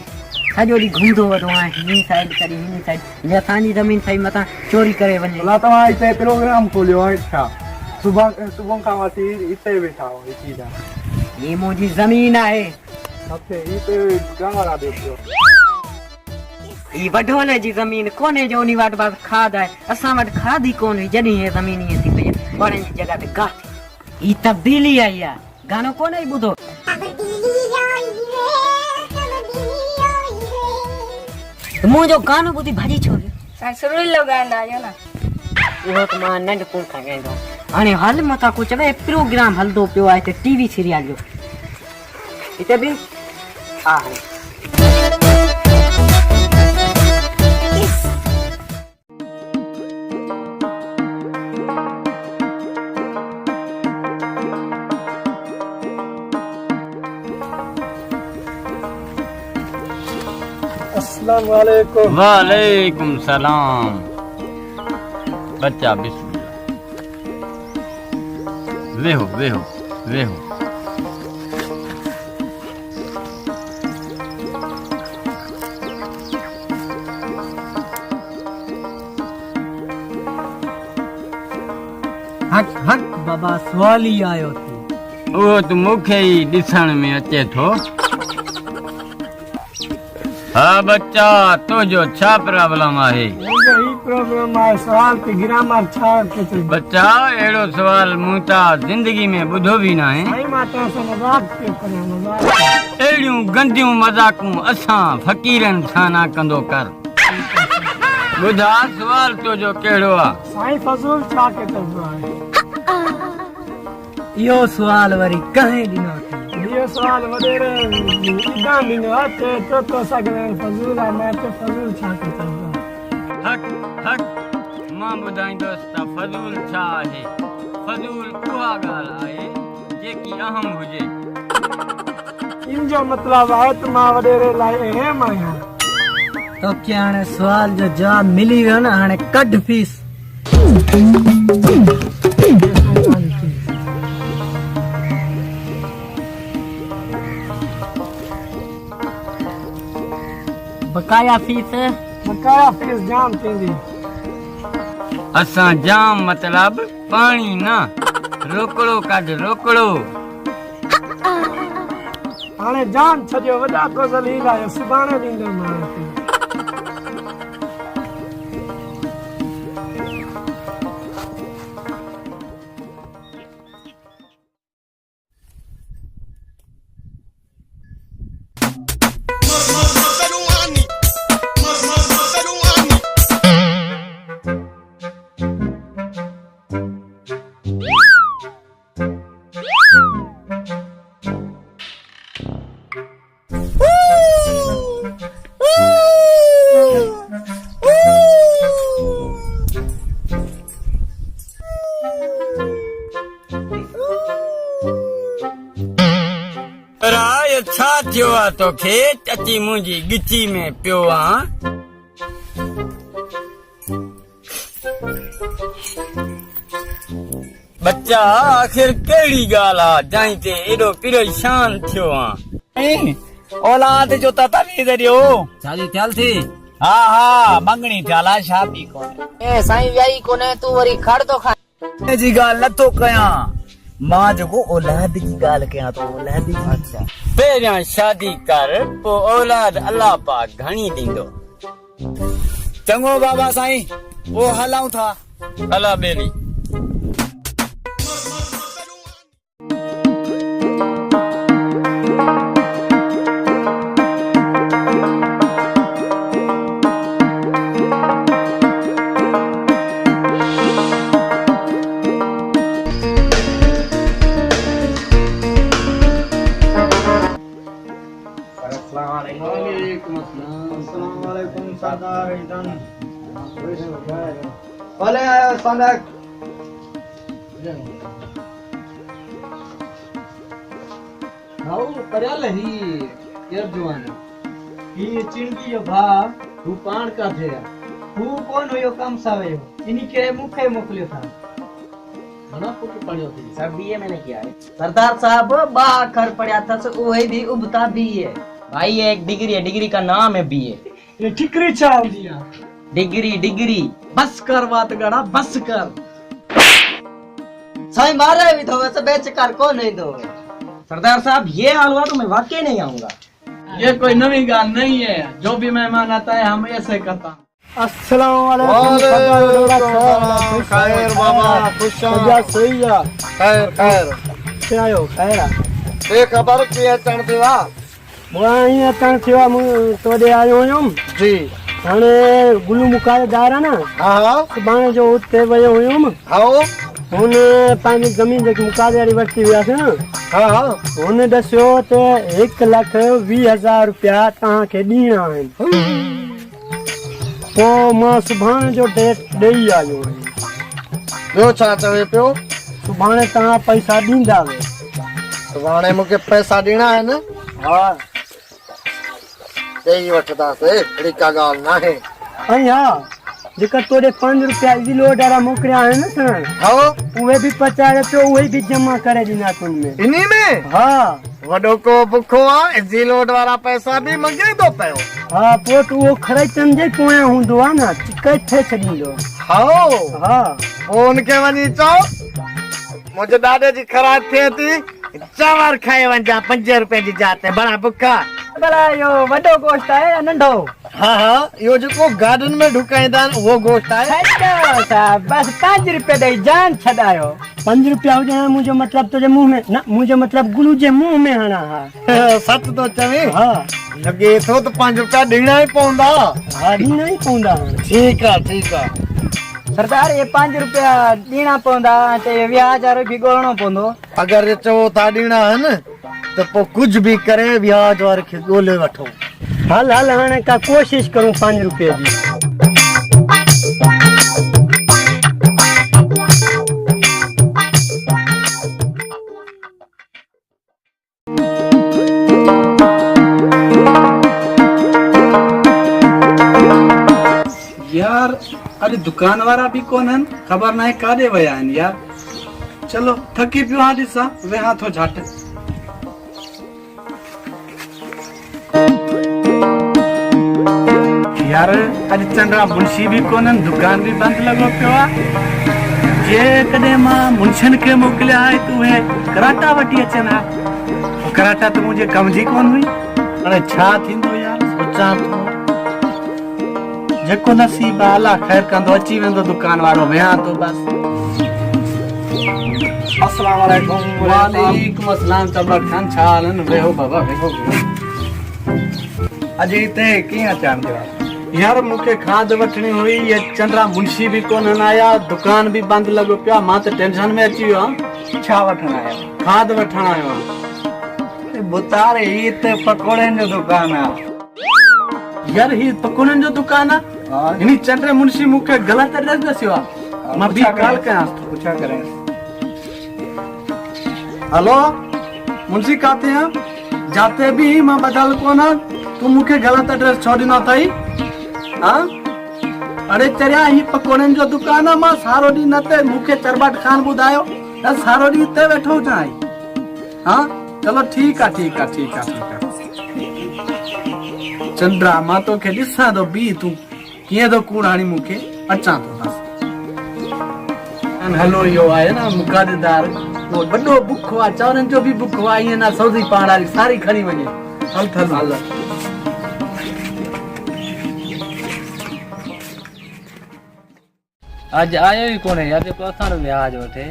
सॼो ॾींहुं घुमंदो वेंदो आहे हिन साइड कॾहिं हिन साइड। जीअं असांजी ज़मीन सही मथां चोरी करे वञे। भला तव्हां हिते प्रोग्राम खोलियो आहे छा? सुबुह खां वठी हिते वेठा हो हिते जा। ये मुंहिंजी ज़मीन आहे। मथे हिते गंगा ॾे पियो। ही वढोले जी ज़मीन कोन्हे जो उन वटि बसि खाद आहे। असां वटि खाद ई कोन हुई जॾहिं हे ज़मीन ईअं थी पई आहे। वणनि जी जॻह ते गाह थी। ही तब्दीली आई आहे। गानो कोन्हे ॿुधो? मुंहिंजो गानो ॿुधी भॼी छो वियो? साईं सुरीलो ॻाईंदा आहियो न। उहो त मां नंढपण खां ॻाईंदो आहियां। हाणे हल मथां कुझु चवे प्रोग्राम हलंदो पियो आहे हिते टीवी सीरियल जो। हिते बि हा अस्सलाम वालेकुम। वालेकुम सलाम। बच्चा बिस्मिल्लाह। वेहो वेहो वेहो। हट हट बाबा सवाल ही आयो थी। वो तो मूंखे ही ॾिसण में अचे थो। हाँ बच्चा तुझो छा प्रॉब्लम आहे? ही प्रॉब्लम आहे सवाल के ग्रामर छा के बच्चा एड़ो सवाल मूं ता जिंदगी में ॿुधो भी ना है। भाई माता से मजाक के करे मजाक। एड़ियूं गंदियूं मज़ाकूं असां फ़कीरनि सां ना कंदो कर। ॿुधा सवाल तुझो कहिड़ो आहे? साईं फजूल छा के तरफ़ आहे? इहो सवाल वरी कंहिं ॾिनो थी? ये सवाल वडेरे इदाम ॾिनो आहे तो सगले फजूल आहे। मैं तो फजूल छा के तरफ़ हक हक मां ॿुधाईंदुसि त फज़ूल छा आहे। फज़ूल उहा ॻाल्हि आहे जेकी अहम हुजे। इन जो मतलब आहे त मां वडेरे लाइ अहम आहियां। तो क्या हाणे सवाल जो जवाब मिली वियो न। हाणे कढ फीस। बकाया फीस जाम थींदी। असां जाम मतलब पाणी न रोकड़ो कढ रोकड़ो। हाणे जान छॾियो वॾा को ज़लील आहियो सुभाणे ॾींदुमि। राय छा थियो आहे तोखे टची मुंहिंजी गिची में पियो आहे? बच्चा आखिर कहिड़ी ॻाल्हि आहे जंहिं ते एॾो परेशान थियो आहे? औलाद जो ततानी ॾियो। शादी थियल थी? हा हा मंगणी थियल आहे शादी कोन्हे। ए साईं वियाही कोन्हे तूं वरी खड़ तो खा जी ॻाल्हि नथो कयां। मां जेको औलाद जी ॻाल्हि कयां थो औलाद जी। अच्छा पहिरियां शादी कर पोइ औलाद अलाह पाक घणी ॾींदो। चङो बाबा साईं पोइ हलूं था। हला बेली। अस्सलाम वालेकुम सरदार भले आयो संदक हाउ करल ही केर जुआन ही चिंगी जो भा तू पाण का थे तू कौन होयो काम सावे इनी के मुखे मोकलियो था मना पुकी पड़ियो थी सर बीए मैंने किया है सरदार साहब बाहर पड़ा था सो वही भी उबता बीए भाई ये एक डिग्री है, डिग्री का नाम है बीए। ये ठिकरी चाव दिया डिग्री बस कर बात गड़ा बस कर सही मारे भी तो वैसे बेच कर को नहीं दो सरदार साहब ये हाल हुआ तो मैं वाकई नहीं आऊंगा। ये कोई नवी गाल नहीं है, जो भी मेहमान आता है हम ऐसे करता। अस्सलाम खैर बाबा खुश खैर खैर खैर ते खबर की है चण देवा वही तन सेवा तो दे आयो हुम जी हाणे गुलू मुकारे दारा ना हां सुभाणे जो उते वयो हुम आओ हुन पानी जमीन जे मुकारे वाली वरती हुआ से ना हां हुन दस्यो ते 1,20,000 रुपया तहां के दीना है तो मां सुभाणे जो डेट देई आयो ॿियो छा चवे पियो सुभाणे तहां पैसा दींदा वे सुभाणे मूंखे पैसा ॾियणा आहिनि हा ॾेई वठंदासीं अहिड़ी का ॻाल्हि नाहे ऐं हा जेका तोड़े 5 रुपया इजिलो वारा मोकिलिया आहिनि न हाओ उहे बि पचाए पियो उहे बि जमा करे ॾिना तुन में इन्ही में हा वॾो को बुखो आहे इजी लोड वारा पैसा बि मंगे थो पियो हा पोइ तूं उहो ख़र्चनि जे पोयां हूंदो आहे न किथे छॾींदो हाओ हा पोइ हुनखे वञी चओ मुंहिंजे ॾाॾे जी ख़राब थिए थी चांवर खाए वञा 5 रुपए जी जात बड़ा बुखा भला इहो वॾो गोश्त आहे या नंढो हा हा इहो जेको गार्डन में ढुकाईंदा आहिनि उहो गोश्त आहे बस 5 रुपया ॾेई जान छॾायो 5 रुपया हुजण मुंहिंजो मतिलबु तुंहिंजे मुंह में न मुंहिंजो मतिलबु गुलू जे मुंह में हणा हा सच थो चवे हा लॻे थो त 5 रुपया ॾियणा ई पवंदा हा ॾियणा ई पवंदा ठीकु आहे सरदार ये 5 रुपया ॾियणा पवंदा ते व्याज वारो बि ॻोल्हणो पवंदो अगरि चओ था ॾियणा आहिनि त पोइ कुझु बि करे व्याज वारे खे ॻोल्हे वठो हल हाणे का कोशिश करूं 5 रुपये जी यार अरे दुकान वारा भी कोन हन खबर ना काॾे वया आहिनि यार चलो थकी पियो हां ॾिसां वेहां थो झट यार अॼु चंद्रा मुंशी भी कोन हन दुकान भी बंद लॻो पियो आहे जे कॾहिं मां मुंशियुनि खे मोकिलिया आहे त उहे कराटा वठी अचनि हा कराटा त मुंहिंजे कम जी कोन हुई हाणे छा थींदो यार सोचां थो जेको नसीब अल्लाह खैर कंदो अची वेंदो दुकान वारो वेहां तो बस अस्सलाम वालेकुम वालेकुम अस्सलाम चमड़ा खान छा हाल न वेहो बाबा वेहो अॼु हिते कीअं अचां थियो यार मूंखे खाद वठणी हुई ये चंद्रा मुंशी भी कोन आया दुकान भी बंद लॻो पियो मां त टेंशन में अची वियो आहियां छा वठण आया खाद वठण आयो आहियां बुतारे ही ते पकोड़नि जो दुकान आहे यार ही पकोड़नि जो दुकान आहे इनी चंद्रे मुंशी मूंखे ग़लति एड्रेस दसियो आहे मां बि कॉल कयां थो पुछा करें हेलो मुंशी काथे हैं जाते भी मां बदल कोन तू मूंखे ग़लति एड्रेस छो ॾिनो अथई हाँ अरे चरिया ही पकोड़नि जो दुकान आहे मां सारो ॾींहुं न ते मूंखे चरबाट खान ॿुधायो त सारो ॾींहुं हिते वेठो हुजां हाँ चलो ठीक है चंद्रा मां तोखे ॾिसां थो बी तूं कीअं थो कूड़ हाणी मूंखे अचां थो बस हलो इहो आहे न मुकादेदार उहो वॾो बुखो आहे चांवरनि जो बि बुखो आहे ईअं न सौदी पाण वारी सारी खणी वञे हल थल हल आज आयो ही कोने यार जो असां व्याज वठे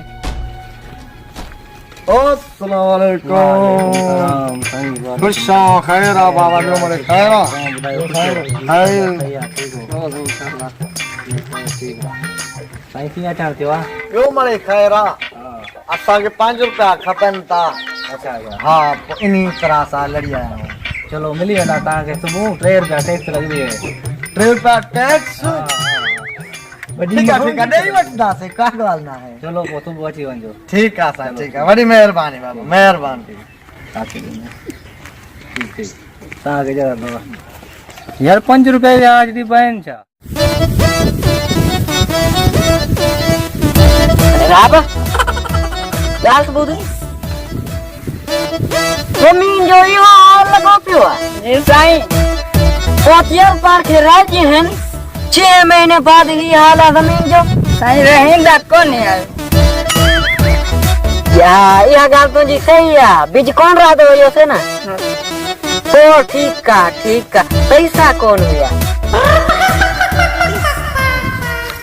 अस्सलाम वालेकुम खुशा खैर बाबा जो मरे खैर साईं कीअं अचण थियो आहे ॿियो मरे खैर असांखे 5 रुपया खपनि था अच्छा हा पोइ इन तरह सां लड़ी आया आहियूं चलो मिली वेंदा तव्हांखे सुबुह 3 रुपया टैक्स लॻंदी 3 रुपया टैक्स ठीक है नहीं वठदा से का ॻाल्हि ना है। चलो पोइ सुबुह अची वञिजो। ठीक है साईं ठीक है वॾी महिरबानी बाबा महिरबानी। तव्हांखे जरा यार 5 रुपए व्याज दी बहन छा राब ॻाल्हि त ॿुध ज़मीन जो इहो हाल लॻो पियो आहे साईं पोतियल पाण खे राजी आहिनि 6 महीने बाद ही हाल आहे ज़मीन जो साईं रहंदा कोन आहियो। इहा ॻाल्हि तुंहिंजी सही आहे बिज कोन राधो हुयोसीं न पोइ ठीकु आहे पैसा कोन हुया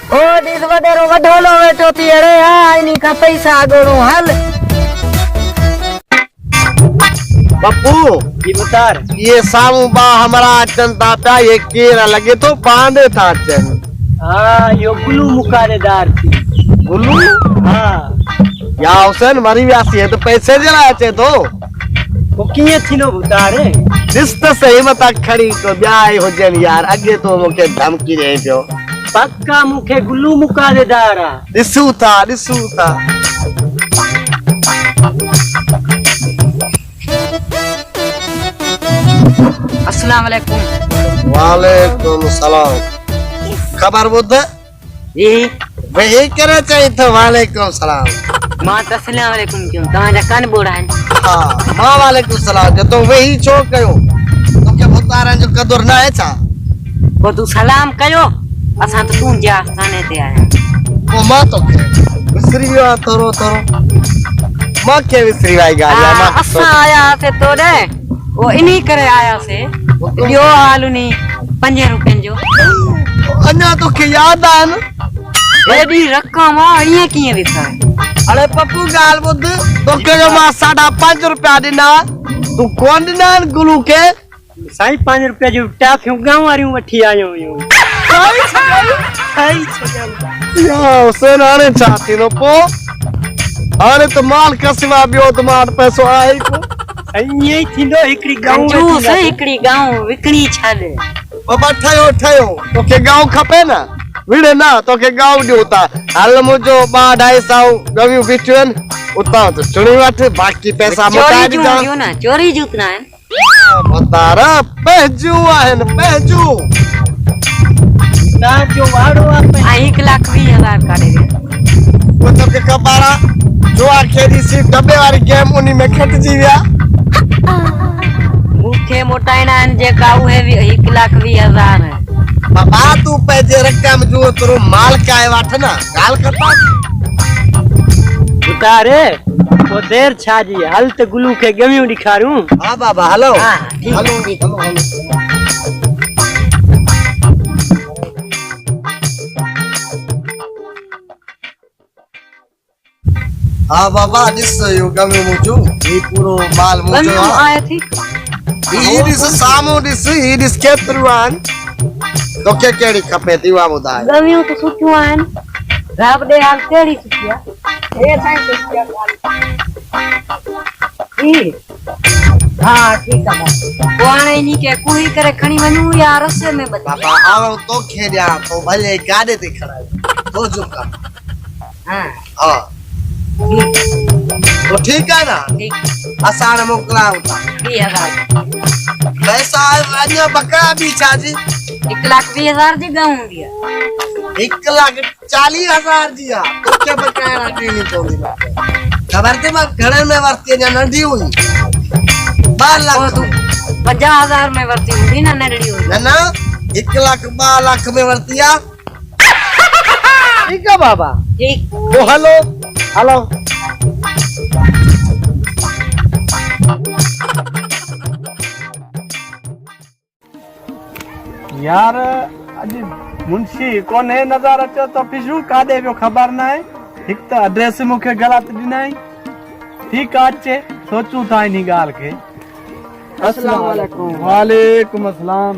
ओ ॾिस वॾेरो वढोलो वेठो थी अड़े हा इन खां पैसा अॻोणो हल पप्पू जी बुतार ये सामू बा हमारा अचन था पिया ये केरा लगे तो पांडे था अचन। हाँ यो गुलू मुकारेदार थी गुलू हाँ या हुसैन मरी व्यासी है तो पैसे जरा अचे तो वो किए थी नो बुतारे जिस तो सही मता खड़ी तो ब्याह हो जन यार अगे तो मुके धमकी दे पियो पक्का मुखे गुलू मुकारेदार आ दिसू था अस्सलाम वालेकुम। वालेकुम सलाम। खबर बुद्ध जी वही करे चाहिए था। वालेकुम सलाम। मां त अस्सलाम वालेकुम क्यों तव्हांजा कान बोड़ा आहिनि। हाँ मां वालेकुम सलाम जो तो वही छो कयो तोके बुतारन जो कदर ना है छा पोइ तूं सलाम कयो असां त तूं जा थाने ते आया वो मां तो विसरी वियो थोरो मां के विसरी वाई गालिया मां असां आयासीं तोड़े वो इन्ही करे आयासीं ॿियो हाल उनी 5 रुपयनि जो अञा तोखे याद आहे न एॾी रक़म आहे ईअं कीअं विसारे अरे पप्पू गाल बुद्ध तोखे जो मां 5.5 रुपया ॾिना तूं कोन ॾिना गुलू के साईं 5 रुपया जो टाफियूं गांव वारियूं वठी आयो हुयूं या हुसैन हाणे छा थींदो पोइ हाणे त माल कसिवा ॿियो त मां वटि पैसो आहे ई कोन ईअं ई थींदो हिकिड़ी गांव विकणी छॾ बाबा ठहियो तोखे गांव खपे न विड़े न तोखे गांव ॾियूं था हल मुंहिंजो 200-250 गवियूं बीठियूं आहिनि उतां त चुणी वठ बाक़ी पैसा मोटाए ॾींदा ना चोरी जूत ना आहिनि बतार पंहिंजूं आहिनि पंहिंजूं तव्हांजो वाड़ो आहे 1,20,000 काढे वो तोखे ख़बर आहे जुआ खेॾी सी डबे वारी गेम उन में खटिजी विया मूंखे मोटाइणा आहिनि जेका उहे 1,20,000 बाबा तू पंहिंजे रक़म जो एतिरो माल काए वठ न ॻाल्हि कता बुतारे वो देर छा जी हल त गुलू खे गमियूं ॾेखारूं। हाँ बाबा हलो हाँ बाबा ॾिस यो गमियूं मुंहिंजूं ही पूरो माल मुंहिंजो आया थी ही ॾिस साम्हूं ॾिस केतिरियूं आहिनि तोखे कहिड़ी खपे थी उहा ॿुधाए गमियूं त सुठियूं आहिनि राब ॾे हाल कहिड़ी सुठी आहे हाँ ठीकु आहे पोइ हाणे इन्ही खे कुही करे खणी वञूं या रस्ते में बाबा आओ तोखे ॾियां तो भले गाॾे ते खणाए तो जो कम हाँ तो ठीक है ना असां मोकलाऊं था 20,000 पैसा अञा बका भी छाजी 1,20,000 जी गांव हूंदी आहे 1,40,000 जी आ तोखे बकाया ॾियणी पवंदी ख़बर थी मां घणे में वरती अञा नंढी हुई 2 लाख 50,000 में वरती हूंदी न नंढड़ी हुई न 1 लाख 2 लाख में वरती आ ठीक है बाबा ठीक तो हेलो यार अज मुंशी कोने नजर अचो तो पिछू काडे वियो खबर ना है एक तो एड्रेस मुखे गलत दिनाई ठीक अचे सोचू था इन गाल के अस्सलाम वालेकुम वालेकुम अस्सलाम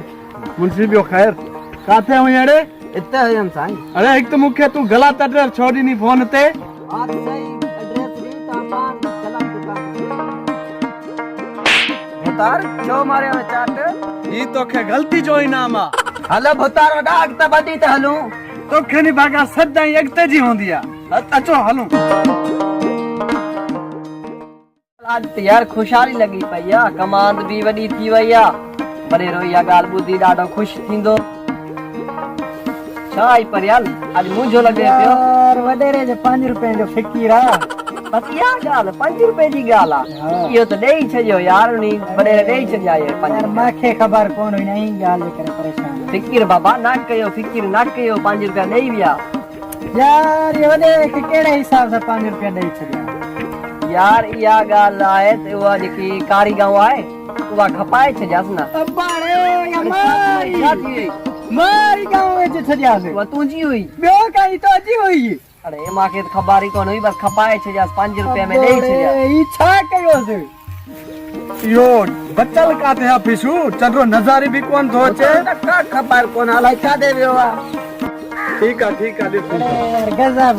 मुंशी बियो खैर काथे हुई अरे इत्ते हम साईं अरे एक तो मुखे तू गलत एड्रेस छोड़ी नी फोन ते आज सही एड्रेस दी ता पान गलत दुकान भतार जो मारे में चाट ई तो के गलती जो इनाम आ हलो भतार डाक त बदी त हलू तोखे नी भागा सदा ही अगते जी होंदी आ अचो हलूं आज तो यार खुशहाली लगी पई आ कमांड भी वडी थी वई आ बड़े रोइया गाल बुधी डाडो खुश थींदो छाई पर यार आज मुंजो लगे पियो यार वडेरे जो 5 रुपए जो फिकीर आ बस या गाल 5 रुपए जी गाल आ यो तो देई छजो यार नी बड़े देई छजा ये 5 यार माखे खबर कोन हुई नहीं गाल करे परेशान फिकीर बाबा ना कयो फिकीर ना कयो 5 रुपया नहीं विया यार ये वडेरे के केड़े हिसाब से 5 रुपया दई छया यार या गाल आए ते वा जेकी कारी गांव आए वा खपाए छजास ना अबाड़े या मारी मारी गांव में छया से वा तुजी हुई ब्यो काई तो अजी हुई अरे माके खबारी कोन हुई बस खपाए छजास 5 रुपया में नहीं छजा ई छा कयो से यो बचल का थे फिशु चंद्रो नजारे भी कोन थो चे का खबर कोन हलाई छा देबो आ ठीक है देखो यार गजब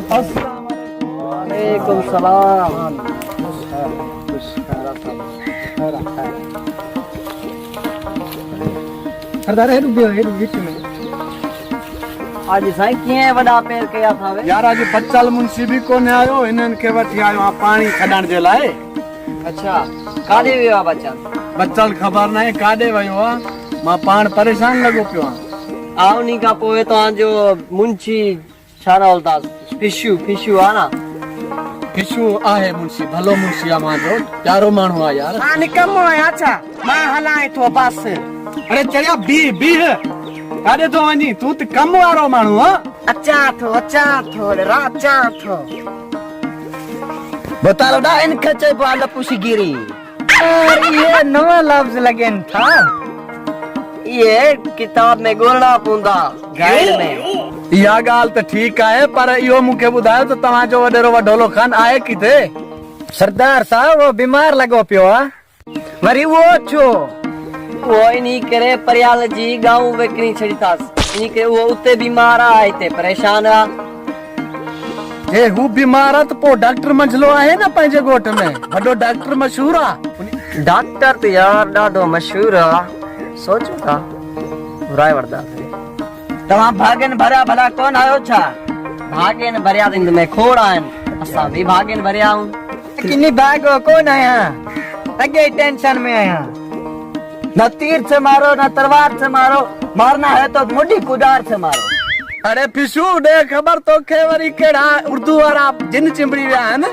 वालेकुम सलाम सरदार है रुबियो है बीच में आज साईं किए वडा पैर कया थावे यार आज बचल मुंशी भी कोन आयो इनन के वठी आयो आ पानी खडण जे लाए अच्छा काडे वियो बच्चा बचल खबर नहीं काडे वयो आ मां पाण परेशान लगो पियो आओ नी का पोए तो जो मुंशी छारा होलता फिशु आ ना फिशु आहे मुंशी भलो मुंशी आ मां जो प्यारो मानू आ यार आ निकमो है अच्छा मां हलाए तो बस अरे चया बी है काडे तो वनी तू त कम वारो मानू हां अच्छा थो राचा थो बताओ डा इन खचे बाल पुसी गिरी और ये नवा लफ्ज लगेन था ये किताब में गोलना पुंदा गाइड में या गाल तो ठीक है पर यो मुके बुधायो तो तवा जो वडेरो वडोलो खान आए किथे सरदार साहब वो बीमार लगो पियो आ वरी वो छो वो इनी करे परियाल जी गांव वेकनी छड़ी तास इनी के वो उते बीमार आए थे परेशान आ ए हु बीमार आ तो पो डॉक्टर मंझलो आहे ना पंजे गोट में वडो डॉक्टर मशहूर आ डॉक्टर तो यार डाडो मशहूर आ सोचो था बुराई वरदा तवा भागन भरा भला कौन आयो छा भागन भरिया दिन में खोड़ आन असा भी भागन भरिया हूं किन्नी भागो कौन आया अगे टेंशन में आया न तीर से मारो न तलवार से मारो मारना है तो मुड्ढी कुदार से मारो अरे फिशु दे खबर तो खेवरी केड़ा उर्दू वाला जिन चिंबड़ी वे है ना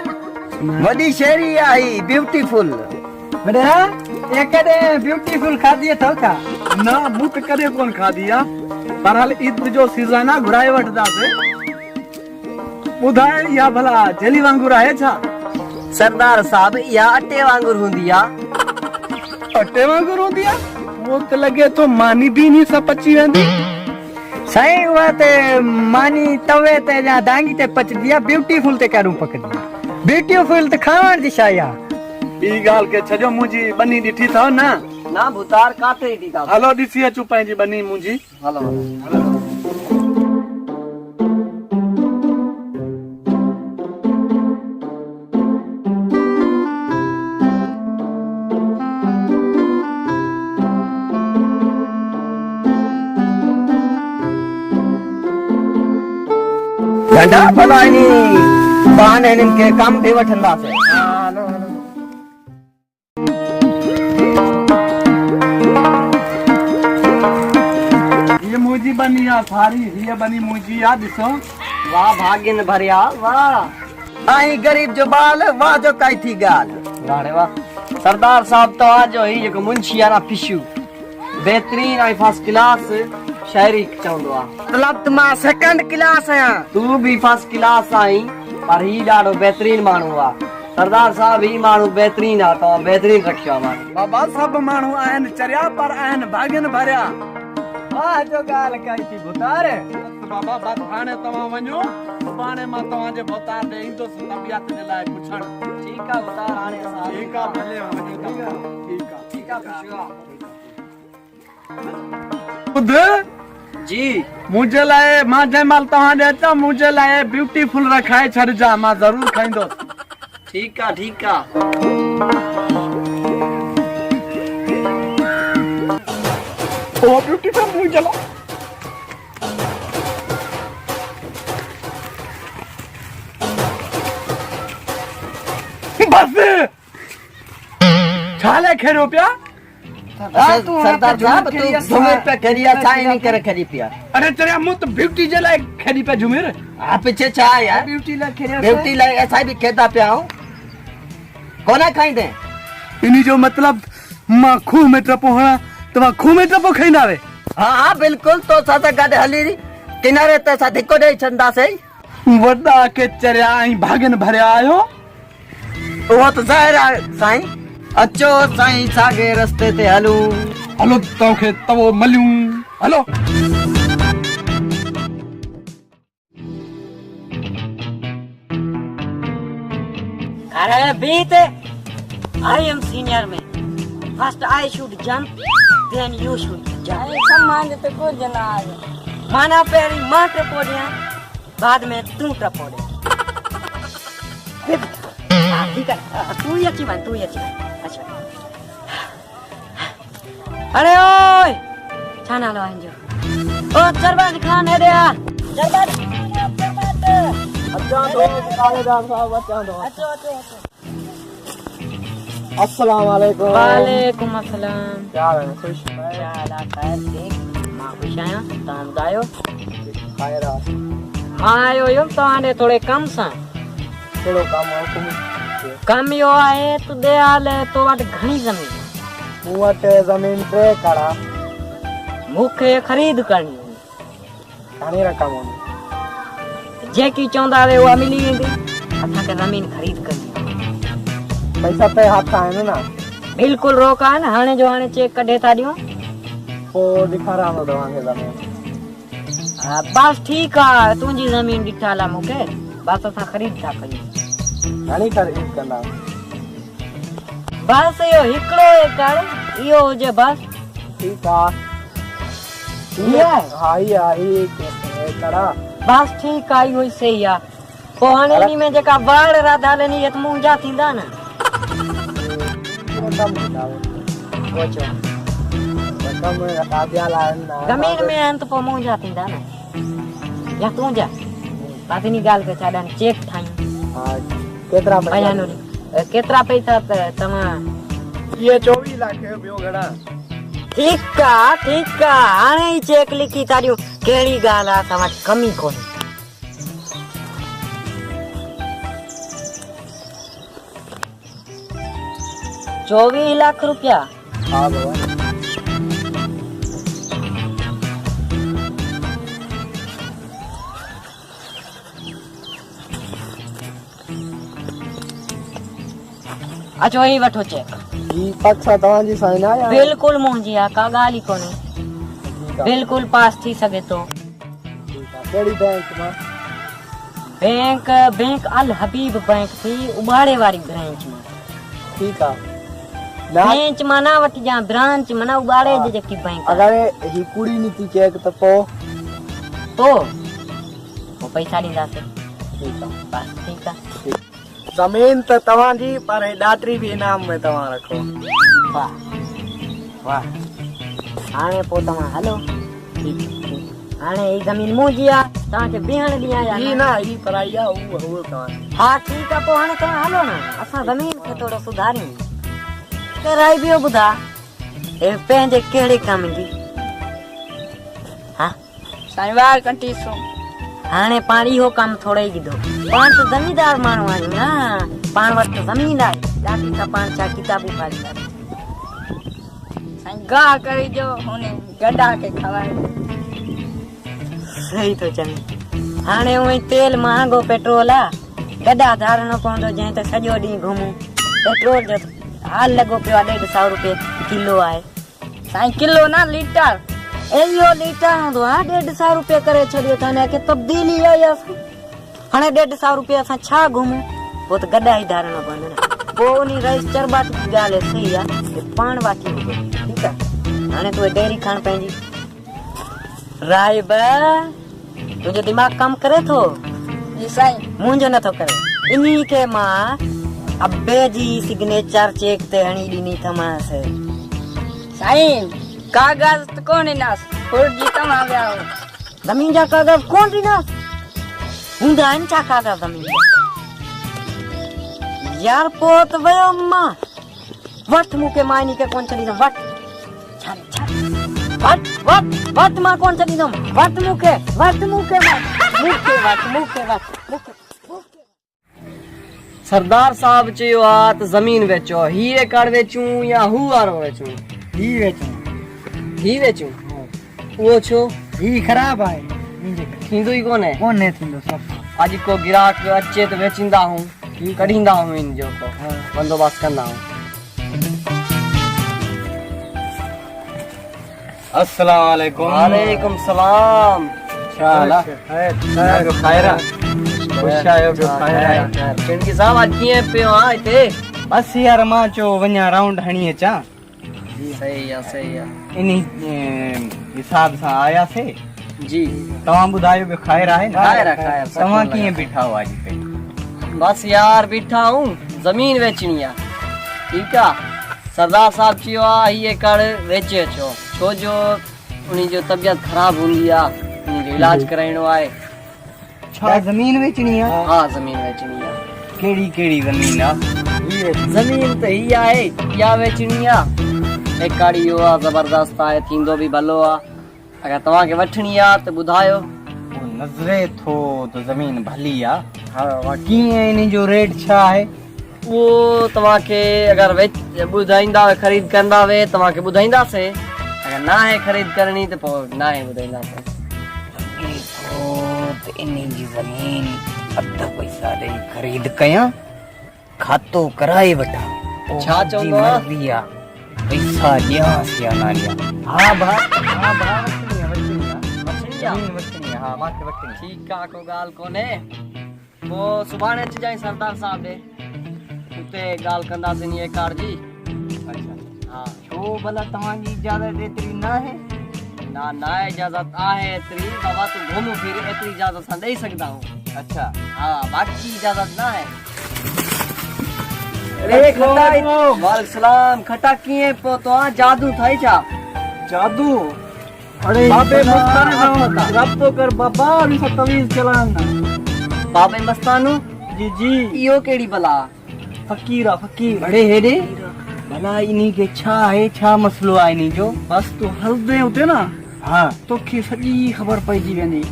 वडी शेरी आई ब्यूटीफुल बड़ा एक कदे ब्यूटीफुल खा दिए तो का ना मुक करे कौन खा दिया बहरहाल ईद जो सीजन आ घुराए वठदा से बुधाए या भला जली वांगुर है छा सरदार साहब या अटे वांगुर हुंदिया अटे वांगुर हुंदिया वो तो लगे तो मानी भी नहीं सब पची वेंदी सही हुआ ते मानी तवे ते जा डांगी ते पच दिया ब्यूटीफुल ते करूं पकड़ दिया ब्यूटीफुल ते खावण दिशाया ई गाल के छजो मुजी बनी डिठी था ना भूतार काटे दी था हलो दिसी अचू पंहिंजी बनी मुंजी हलो गंडा फलानी बहाने इनके काम भी वठंदा से ये मुजी बनी आ सारी ये बनी मुजी आ दिसो वाह भागिन भरिया वाह आई गरीब जो बाल वाह जो काई थी गाल वाह रे वाह सरदार साहब तो आज ही जो मुंशी आना फिशु बेहतरीन आई फर्स्ट क्लास शायरी चवंदो आ मतलब तुम सेकंड क्लास है तू भी फर्स्ट क्लास आई पर ही ॾाढो बेहतरीन माण्हू आ सरदार साहब ही माण्हू बेहतरीन आ तो बेहतरीन रखियो माण्हू बाबा सब माण्हू आहिनि चरिया पर आहिनि भागिन भरिया वाह जो गाल काई थी भुतार बाबा बात हाणे तव्हां वञो सुभाणे मां तव्हांजे भुतार ॾे ईंदुसि तबियत जे लाइ पुछण ठीक आ भुतार हाणे असां ठीक आ भले वञो ठीक आ ॿुध जी मुंहिंजे लाइ मां जंहिं महिल तव्हां ॾे अचां मुंहिंजे लाइ ब्यूटीफुल रखाए छॾिजां मां ज़रूर खाईंदुसि ठीक आ ठीक आ ओ ब्यूटीफुल मुंहिंजे लाइ बस छाले खेरो पिया सरदार साहब तू झुमेर पे खरिया साई नहीं करे खरी पिया। अरे तेरे मुंह तो ब्यूटी जलाए खेरी पे झुमेर आप पीछे छा यार ब्यूटी ला खेरिया ब्यूटी ला ऐसा भी खेदा पिया हूं कोना खाई दे इनी जो मतलब मां खूह में टपो हणा तमा खूह में टपो खाइना रे। हां हां बिल्कुल तो साथा गाडे हली री किनारे ते सा धिको दे चंदा से वडा के चरिया आई भागन भरे आयो वो तो जाहिर है साईं अचो साईं सागे रस्ते ते हलू हलो तोखे तवो मलियूं हलो। अरे बीत I am senior में first I should jump then you should jump। सम्मान तो को जना आ गया माना पेरी मां टपोड़िया बाद में तू टपोड़े। ठीक है तू ही अच्छी बात अच्छा। अरे ओए छाना लो अंजो ओ चरबाज खान है रे चरबाज अच्छा दो कालेदार साहब अच्छा दो अच्छा अस्सलाम वालेकुम। वालेकुम अस्सलाम। क्या हाल है? खुश क्या हाल है? खैर ठीक मां खुश आया ताम दायो खैर आयो यो ताने थोड़े कम सा थोड़ो काम हुकुम कम यो आए तो दे आले तो वट घणी जमीन वट जमीन पे कड़ा मुखे खरीद करनी खाने रकम होनी जेकी चौंदा वे वो मिली वेंदी असा के जमीन खरीद करनी पैसा पे हाथ आए ना बिल्कुल रोका है ना हाने जो हाने चेक कढे था दियो वो दिखा रहा हूं दवा के जमीन बस ठीक है तुझी जमीन दिखाला मुके बस असा खरीद था कई नहीं खरीद करना बस यो हिकड़ो एकड़ यो जे बस ठीक है ये हाई आई कड़ा बस ठीक आई हुई सही है कोहने नी में जका बाड़ राधा लेनी ये तो मुंजा थींदा ना वचो कम राधिया लाना जमीन में अंत पो मुंजा थींदा ना या तू जा बातनी गाल के चाडन चेक थाई हां केतरा बयानो केतरा पैसा तमा ये 24 लाख है बियो घड़ा ठीक है हाणे ही चेक लिखी तारियो केड़ी गाल आ तमा कमी कोनी 24 लाख रुपया। हाँ बाबा अचो ही वठो चेक ई पक्ष तव्हांजी साइन आया बिल्कुल मुंहिंजी आहे का ॻाल्हि ई कोन्हे बिल्कुल पास थी सघे थो कहिड़ी बैंक मां बैंक अल हबीब बैंक थी उबाड़े वारी ब्रांच मां ठीक है ब्रांच मां ना वठी जा ब्रांच मां उबाड़े जे जेकी बैंक अगर ही कुड़ी नीति चेक त तो पैसा ॾींदासीं ठीक है बस ठीक आहे जमीन त तव्हांजी पर ॾातरी भी इनाम में तव्हां रखो वाह वाह हाणे पोइ तव्हां हलो हाणे ही ज़मीन मुंहिंजी आहे तव्हांखे बीहण ॾींहुं आया ही ना ही पराई आहे उहो तव्हां हा ठीकु आहे पोइ हाणे तव्हां हलो न असां ज़मीन खे थोरो सुधारियूं त राई ॿियो ॿुधा हे पंहिंजे कहिड़े कम जी हा साईं वार कंटीसो हाणे पाण इहो कमु थोरो ई ॾिधो पाण त ज़मीदार माण्हू आहियूं न पाण वटि त ज़मीन आहे ॾाढी त पाण छा किताबूं पाढ़ींदासीं साईं गाह करे जो हुने गड्ढा के खवाए सही थो चवे हाणे उहे तेल महांगो पेट्रोल आहे गड्ढा धारणो पवंदो जंहिं ते सॼो ॾींहुं घुमूं पेट्रोल जो हाल लॻो पियो आहे 150 रुपए किलो आहे साईं किलो ना लीटर इहो लीटर हूंदो आहे 150 रुपए करे छॾियो अथनि की तब्दीली आई आहे हाणे 150 रुपए असां छा घुमूं पोइ त गॾा ई धारणो पवंदो न पोइ उन रईस चरबाटी जी ॻाल्हि सही आहे की पाण वाठी हुजे ठीकु आहे हाणे तूं डेयरी खण पंहिंजी राय बा तुंहिंजो दिमाग़ कमु करे थो जी साईं मुंहिंजो नथो करे इन्ही खे मां अब्बे जी सिग्नेचर चेक ते हणी ॾिनी थमांसि साईं कागज त कोन्हे नास फुर्जी तव्हां विया हो ज़मीन जा कागज कोन ॾिनासि हूंदा आहिनि छा कागज ज़मीन यार पोत वयो मां वट मुके मायनी के कोन चली वट छाड़ छाड़ वट वट वट मां कोन चली वट मुके वट मुके मुके वट मुके वट मुके सरदार साहब चयो आ त जमीन वेचो हीरे कड़ वेचूं या हू वारो वेचूं ही वेचूं ही वेचूं वो छो ही खराब है थींदो ही कोने कोने थींदो सब आज को गिराक अचे त वेचिंदा हूं कढींदा हूं इन जो को बंदोबस्त कंदा हूं अस्सलाम वालेकुम। वालेकुम सलाम। शाला खैर खैरा खुश आयो पियो खैर पिंकी साहब आज कीअं पियो आ हिते बस यार मां चो वञा राउंड हणी अचां सही आहे इन्ही हिसाब सां आयासीं जी तव्हां ॿुधायो पियो खैर आहे न खैर खैर तव्हां कीअं बीठा हो अॼु पे बस यार बीठा हूं जमीन वेचणी आहे ठीक आहे सरदार साहब चयो आहे हीअ कर वेचे अचो छो जो उन जो तबियत ख़राब हूंदी आहे उन जो इलाज कराइणो आहे छा ज़मीन वेचणी आहे हा ज़मीन वेचणी आहे कहिड़ी कहिड़ी ज़मीन आहे ज़मीन त ही आहे इहा वेचणी आहे एकाड़ी इहो आहे ज़बरदस्त आहे थींदो बि भलो आहे अगरि तव्हांखे वठणी आहे त ॿुधायो नज़रे थो त ज़मीन भली आहे हा कीअं इन जो रेट छा आहे उहो तव्हांखे अगरि ॿुधाईंदा ख़रीद कंदा वे तव्हांखे ॿुधाईंदासीं अगरि न आहे ख़रीद करणी त पोइ न आहे ॿुधाईंदासीं इन जी ज़मीन अध पैसा ॾेई ख़रीद कयां खातो कराए वठां छा चवंदो आहे पैसा ॾियांसि या न ॾियां हा भाउ ठीकु आहे को ॻाल्हि कोन्हे पोइ सुभाणे अचिजांइ सरदार साहब ॾे उते ॻाल्हि कंदासीं इन कार जी हा छो भला तव्हांजी इजाज़त एतिरी न आहे ना आहे इजाज़त आहे एतिरी बाबा तूं घुम फिर एतिरी इजाज़त असां ॾेई सघंदा आहियूं अच्छा हा बाक़ी इजाज़त न आहे अरे खटाई वालेकुम सलाम खटा कीअं पहुतो आहे जादू थाई छा जादू अरे बाबे मस्ताने रब्तो कर बाबा अभी सब तवीज चलाना बाबे मस्तानू जी जी इहो कहिड़ी भला फकीरा फकीर अरे हेॾे भला इन्ही खे छा आहे छा मसलो आहे इन्ही जो बस तू हलदे उते ना हा तोखे सॼी ख़बर पइजी वेंदी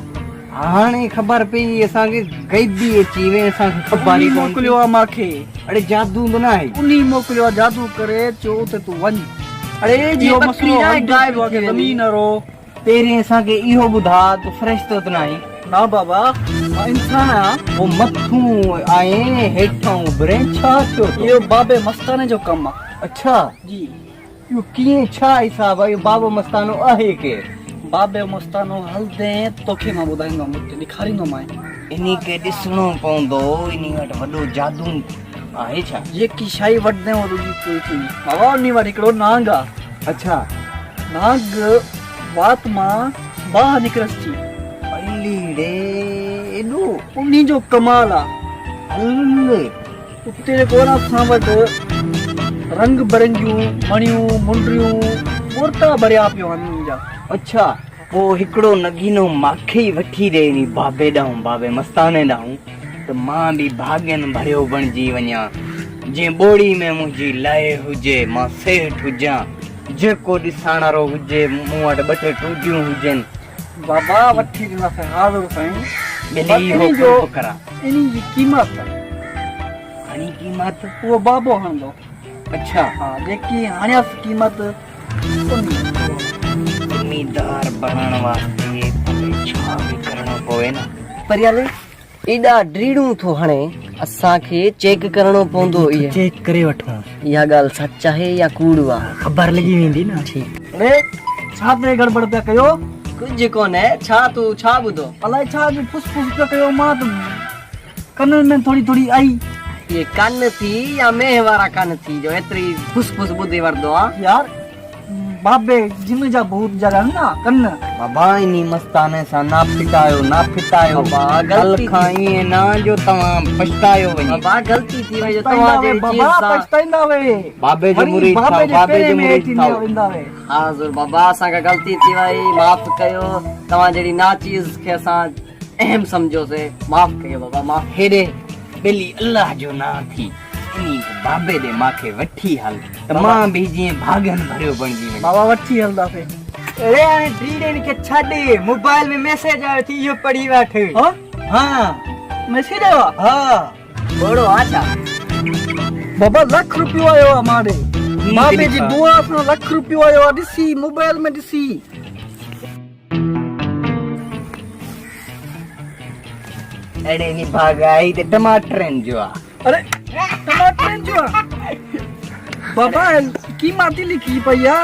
हाणे ख़बर पई असांखे गैबी अची वे असांखे ख़बर ई मोकिलियो आहे मांखे अरे जादू तो न आहे उन्ही मोकिलियो आहे जादू करे चो ते तू वञ अरे जी मसलो ज़मीन रो पहिरीं असांखे इहो ॿुधा तूं फ़रिश्तो त न आहे ना बाबा मां इंसान आहियां वो मथूं आहे हेठां ब्रेन छा थियो इहो बाबे मस्ताने जो कमु आहे अच्छा जी इहो कीअं छा हिसाब आहे इहो बाबो मस्तानो आहे केरु बाबे मस्तानो हलदे तोखे मां ॿुधाईंदुमि उते ॾेखारींदुमि इन्ही खे ॾिसणो पवंदो इन्ही वटि वॾो जादू आहे छा जेकी शइ वठंदे हो तुंहिंजी पूरी थींदी बाबा उन्ही वटि हिकिड़ो नांग आहे अच्छा नांग वात मां बाहि निकिरसि थी अलीड़े एॾो उन्ही जो कमाल आहे हल उते जेको आहे न असां वटि रंग बिरंगियूं मणियूं मुंडियूं मुर्ता भरिया पियो आहिनि उन्हनि जा अच्छा पोइ हिकिड़ो नगीनो माखे ई वठी ॾे नी बाबे ॾांहुं बाबे मस्ताने ॾांहुं त मां बि भाॻनि भरियो बणिजी वञा जीअं ॿोड़ी में मुंहिंजी लय हुजे मां सेठ हुजां जेको ॾिसाणो हुजे मूं वटि ॿ टे टूटियूं हुजनि बाबा वठी ॾींदासीं हाज़ुर साईं इन जी क़ीमत घणी क़ीमत उहो बाबो हणंदो अच्छा हा जेकी हाणियसि क़ीमत ज़मीदार बणण वास्ते छा बि करणो पवे न पर यार एॾा ड्रीड़ूं थो हणे असांखे चेक करणो पवंदो इहो चेक करे वठूं इहा ॻाल्हि सच आहे या कूड़ आहे ख़बर लॻी वेंदी न ठीकु अरे छा ते गड़बड़ पिया कयो कुझु कोन्हे छा तूं छा ॿुधो अलाए छा फुस फुस पिया कयो मां त कननि में थोरी थोरी आई ये कन थी या मेह वारा कन थी जो एतिरी फुस फुस ॿुधी वठंदो आहे यार बाबे जिम जा भूत जॻह ना कन बाबा इन्ही मस्ताने सां ना फिटायो कल खां ईअं न जो तव्हां पछतायो वञी बाबा ग़लती थी वई जो तव्हां जहिड़ी चीज़ सां पछताईंदा वे बाबे जो मुरीद हा ज़रूर बाबा असांखे ग़लती थी वई माफ़ कयो तव्हां जहिड़ी ना चीज़ खे असां अहम सम्झोसीं माफ़ कयो बाबा माफ़ हेॾे बिली अल्लाह जो ना थी इन बाबे दे माखे वठी हल त मां भी जी भागन भरियो बणजी वञे बाबा वठी हलदा पे अरे हाणे ड्रीडन के छाडे मोबाइल में मैसेज आयो थी यो पढ़ी बैठे हां मैसेज आयो हां बड़ो आछा बाबा लाख रुपयो आयो हमारे बाबे जी दुआ से लाख रुपयो आयो दिसी मोबाइल में दिसी अरे नी भागाई ते टमाटरन जो अरे टमाटरन जो बाबा की माती लिखी भैया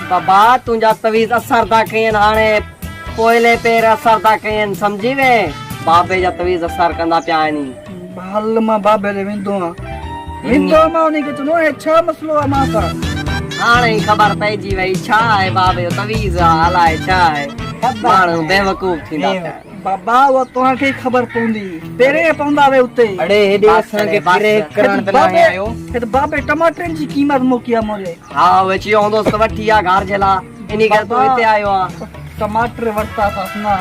बाबा तुंजा तवीज असर ता कयन हाणे पोइले पेर असर ता कयन समझी वे बाबे जा तवीज असर कंदा प्यानी हल मां बाबे ले विंदो मां उनी के चनो है छा मसलो आ मां का हाणे खबर पईजी वई छा है बाबे तवीज हलाए छा है माण्हू बेवकूफ थींदा बाबा वो तोहा के खबर पौंदी तेरे पौंदा वे उते अरे हेडे असन के फिरे करण त ना आयो हे तो बाबे टमाटरन जी कीमत मोकिया मोरे हां वे छी ओंदो त वठिया घर जेला इनी के तो इते आयो आ टमाटर वठता था ना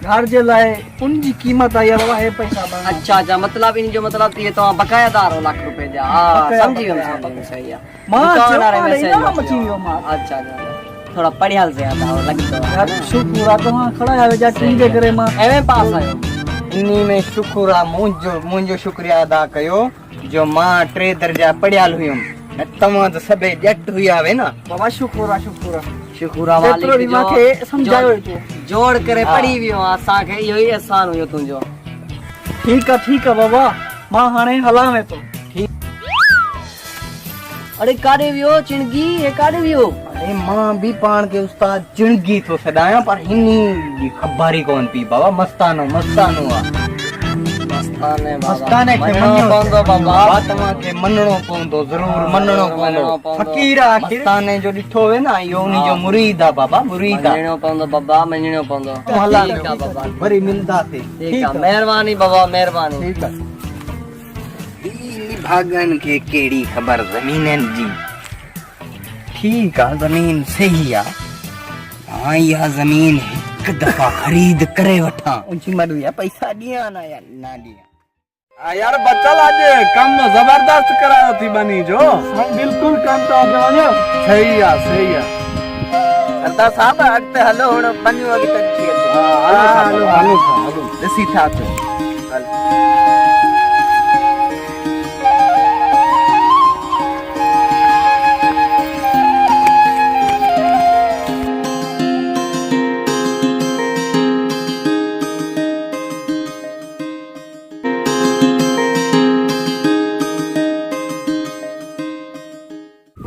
घर जे लाए उनजी कीमत आई रवा है पैसा बना अच्छा अच्छा मतलब इन जो मतलब ये तो बकायादार हो लाख रुपए जा हां समझी हम सही है मां चोरा मैसेज मची वियो मां अच्छा अच्छा थोड़ा पढ़ियाल से आता हो लगतो यार शुक्र तो खड़ा है जा टीम के करे मां एवे पास आयो इन्नी में शुक्र मुंजो शुक्रिया अदा कयो जो मां 3 दर्जा पढ़ियाल हुयम तमा तो सबे जट हुया वे ना बाबा शुक्र वाली जो के समझायो तो जोड़ करे पढ़ी वियो आसा के यो ही आसान हुयो तुंजो ठीक है बाबा मां हाने हला में तो अरे काडे वियो चिणगी ए काडे वियो अरे मां भी पान के उस्ताद चिणगी तो सदाया पर हिन्नी खबर ही कौन पी बाबा मस्तानो आ मस्ताने के मन्नो पौंदो बाबा तमा के मन्नो पौंदो जरूर मन्नो पौंदो फकीर आखिर मस्ताने जो डिठो वे ना यो उनी जो मुरीद आ बाबा मुरीद मन्नो पौंदो बाबा मन्नो पौंदो हला बाबा बड़ी मिलदा थे ठीक है मेहरबानी बाबा मेहरबानी ठीक है भागन के केड़ी खबर जमीनन जी ठीक है जमीन सही है हां यह जमीन एक दफा खरीद करे वठा ऊंची मरया पैसा दिया ना यार ना दिया यार बच्चा आज कम जबरदस्त करायो थी बनी जो बिल्कुल काम तो आगे वणो सही है सरदार साहब अगते हलो हुन बन्यो अगे तक थी हां हलो ॾिसी था तो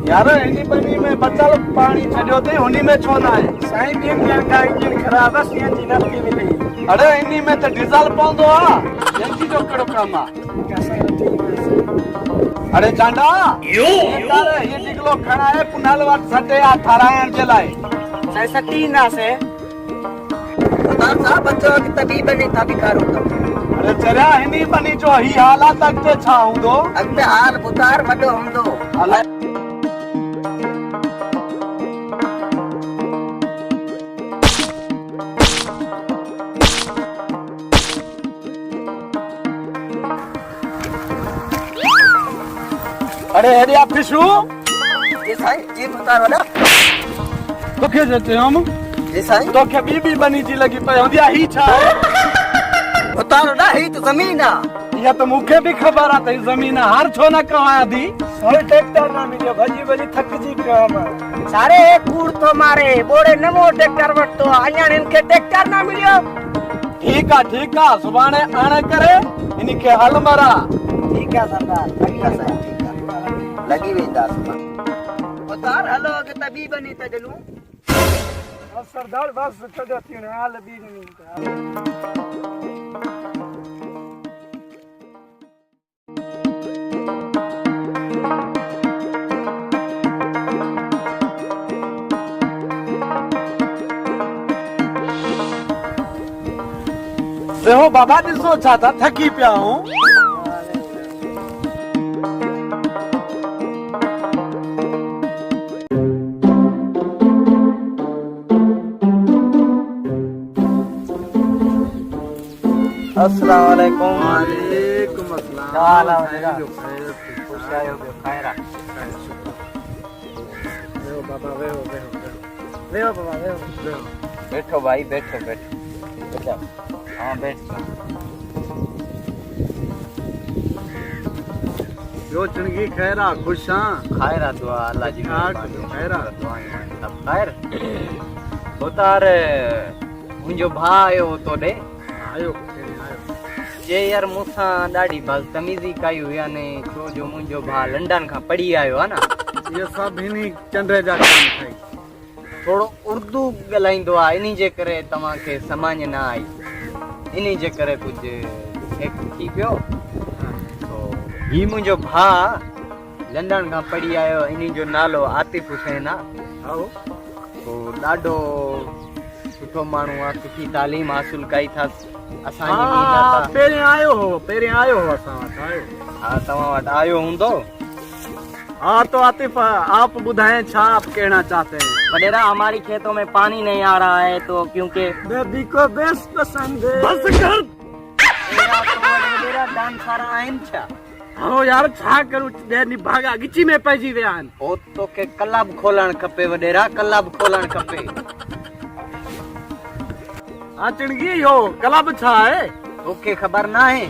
यार इनी बनी में बचल पानी छडियो थे उनी में छो ना है साईं दिन का इंजन खराब है सीएनजी नथी मिली अरे इनी में तो डीजल पौंदो आ सीएनजी जो कड़ो काम आ अरे चांडा यो ये निकलो खड़ा है पुनाल वाट सटे 18 जे लाए सही सटी ना से सरदार साहब बच्चों की तभी बनी था बिकारो तो अरे चरा इनी बनी जो ही हालात अगते छाऊ दो अगते हाल बुतार वडो हम दो अला अरे हेडी आप फिशू जी साईं जी बुतार वडा तो के देते हम जी साईं तो के बीबी बनी जी लगी पे होंदिया ही छा बुतार वडा ही तो जमीन आ या तो मुखे भी खबर आ तई जमीन हर छो ना कहा दी और ट्रैक्टर ना मिलियो भजी थक जी काम सारे कूड़ तो मारे बोड़े नमो ट्रैक्टर वट तो आया इनके ट्रैक्टर ना मिलियो ठीक है सुबाने आने करे इनके हल मरा ठीक है सरदार लगी वेंदा उतार हलो के तभी बनी त जलू सरदार बस छड़ो थी हाल बीज नहीं देखो बाबा ॾिसो छा था थकी पिया हूं अस्सलाम वालेकुम। वालेकुम अस्सलाम। क्या हाल है? आयो बे खायरा वेहो बाबा वेहो वेहो बाबा वेहो बैठो भाई बैठो बैठो हाँ बैठ जो चुनगी खैरा खुश हां खायरा दुआ अल्लाह जी खैरा सब खैर उतार मुंहिंजो भाउ आयो तो ॾे आयो जे यार मूंसां ॾाढी बदतमीज़ी कई हुई याने छो जो मुंहिंजो भाउ लंडन खां पढ़ी आयो आहे न ये सब हिनी चंद्र जा काम ठाई थोरो उर्दू ॻाल्हाईंदो आहे इन्ही जे करे तव्हांखे समझ न आई इन्ही जे करे कुझु थी पियो ही मुंहिंजो भाउ लंडन खां पढ़ी आयो इन्ही जो नालो आतिफ हुसैन आहे ॾाढो सुठो माण्हू आहे सुठी तालीम हासिल कई अथसि असांजी पहिरें आयो हो असां वटि आयो हा तव्हां वटि आयो हूंदो हाँ तो आतिफ आप बुधाएं छा आप कहना चाहते हैं वडेरा हमारी खेतों में पानी नहीं आ रहा है तो क्योंकि बेबी को बेस्ट पसंद है बस कर वडेरा डांस सारा आइन छा हाँ यार छा करूं देर भागा गिची में पइजी विया आहिनि ओ तो के क्लब खोलण खपे वडेरा क्लब खोलण खपे अचणगी हो क्लब छा है तोखे ख़बर ना है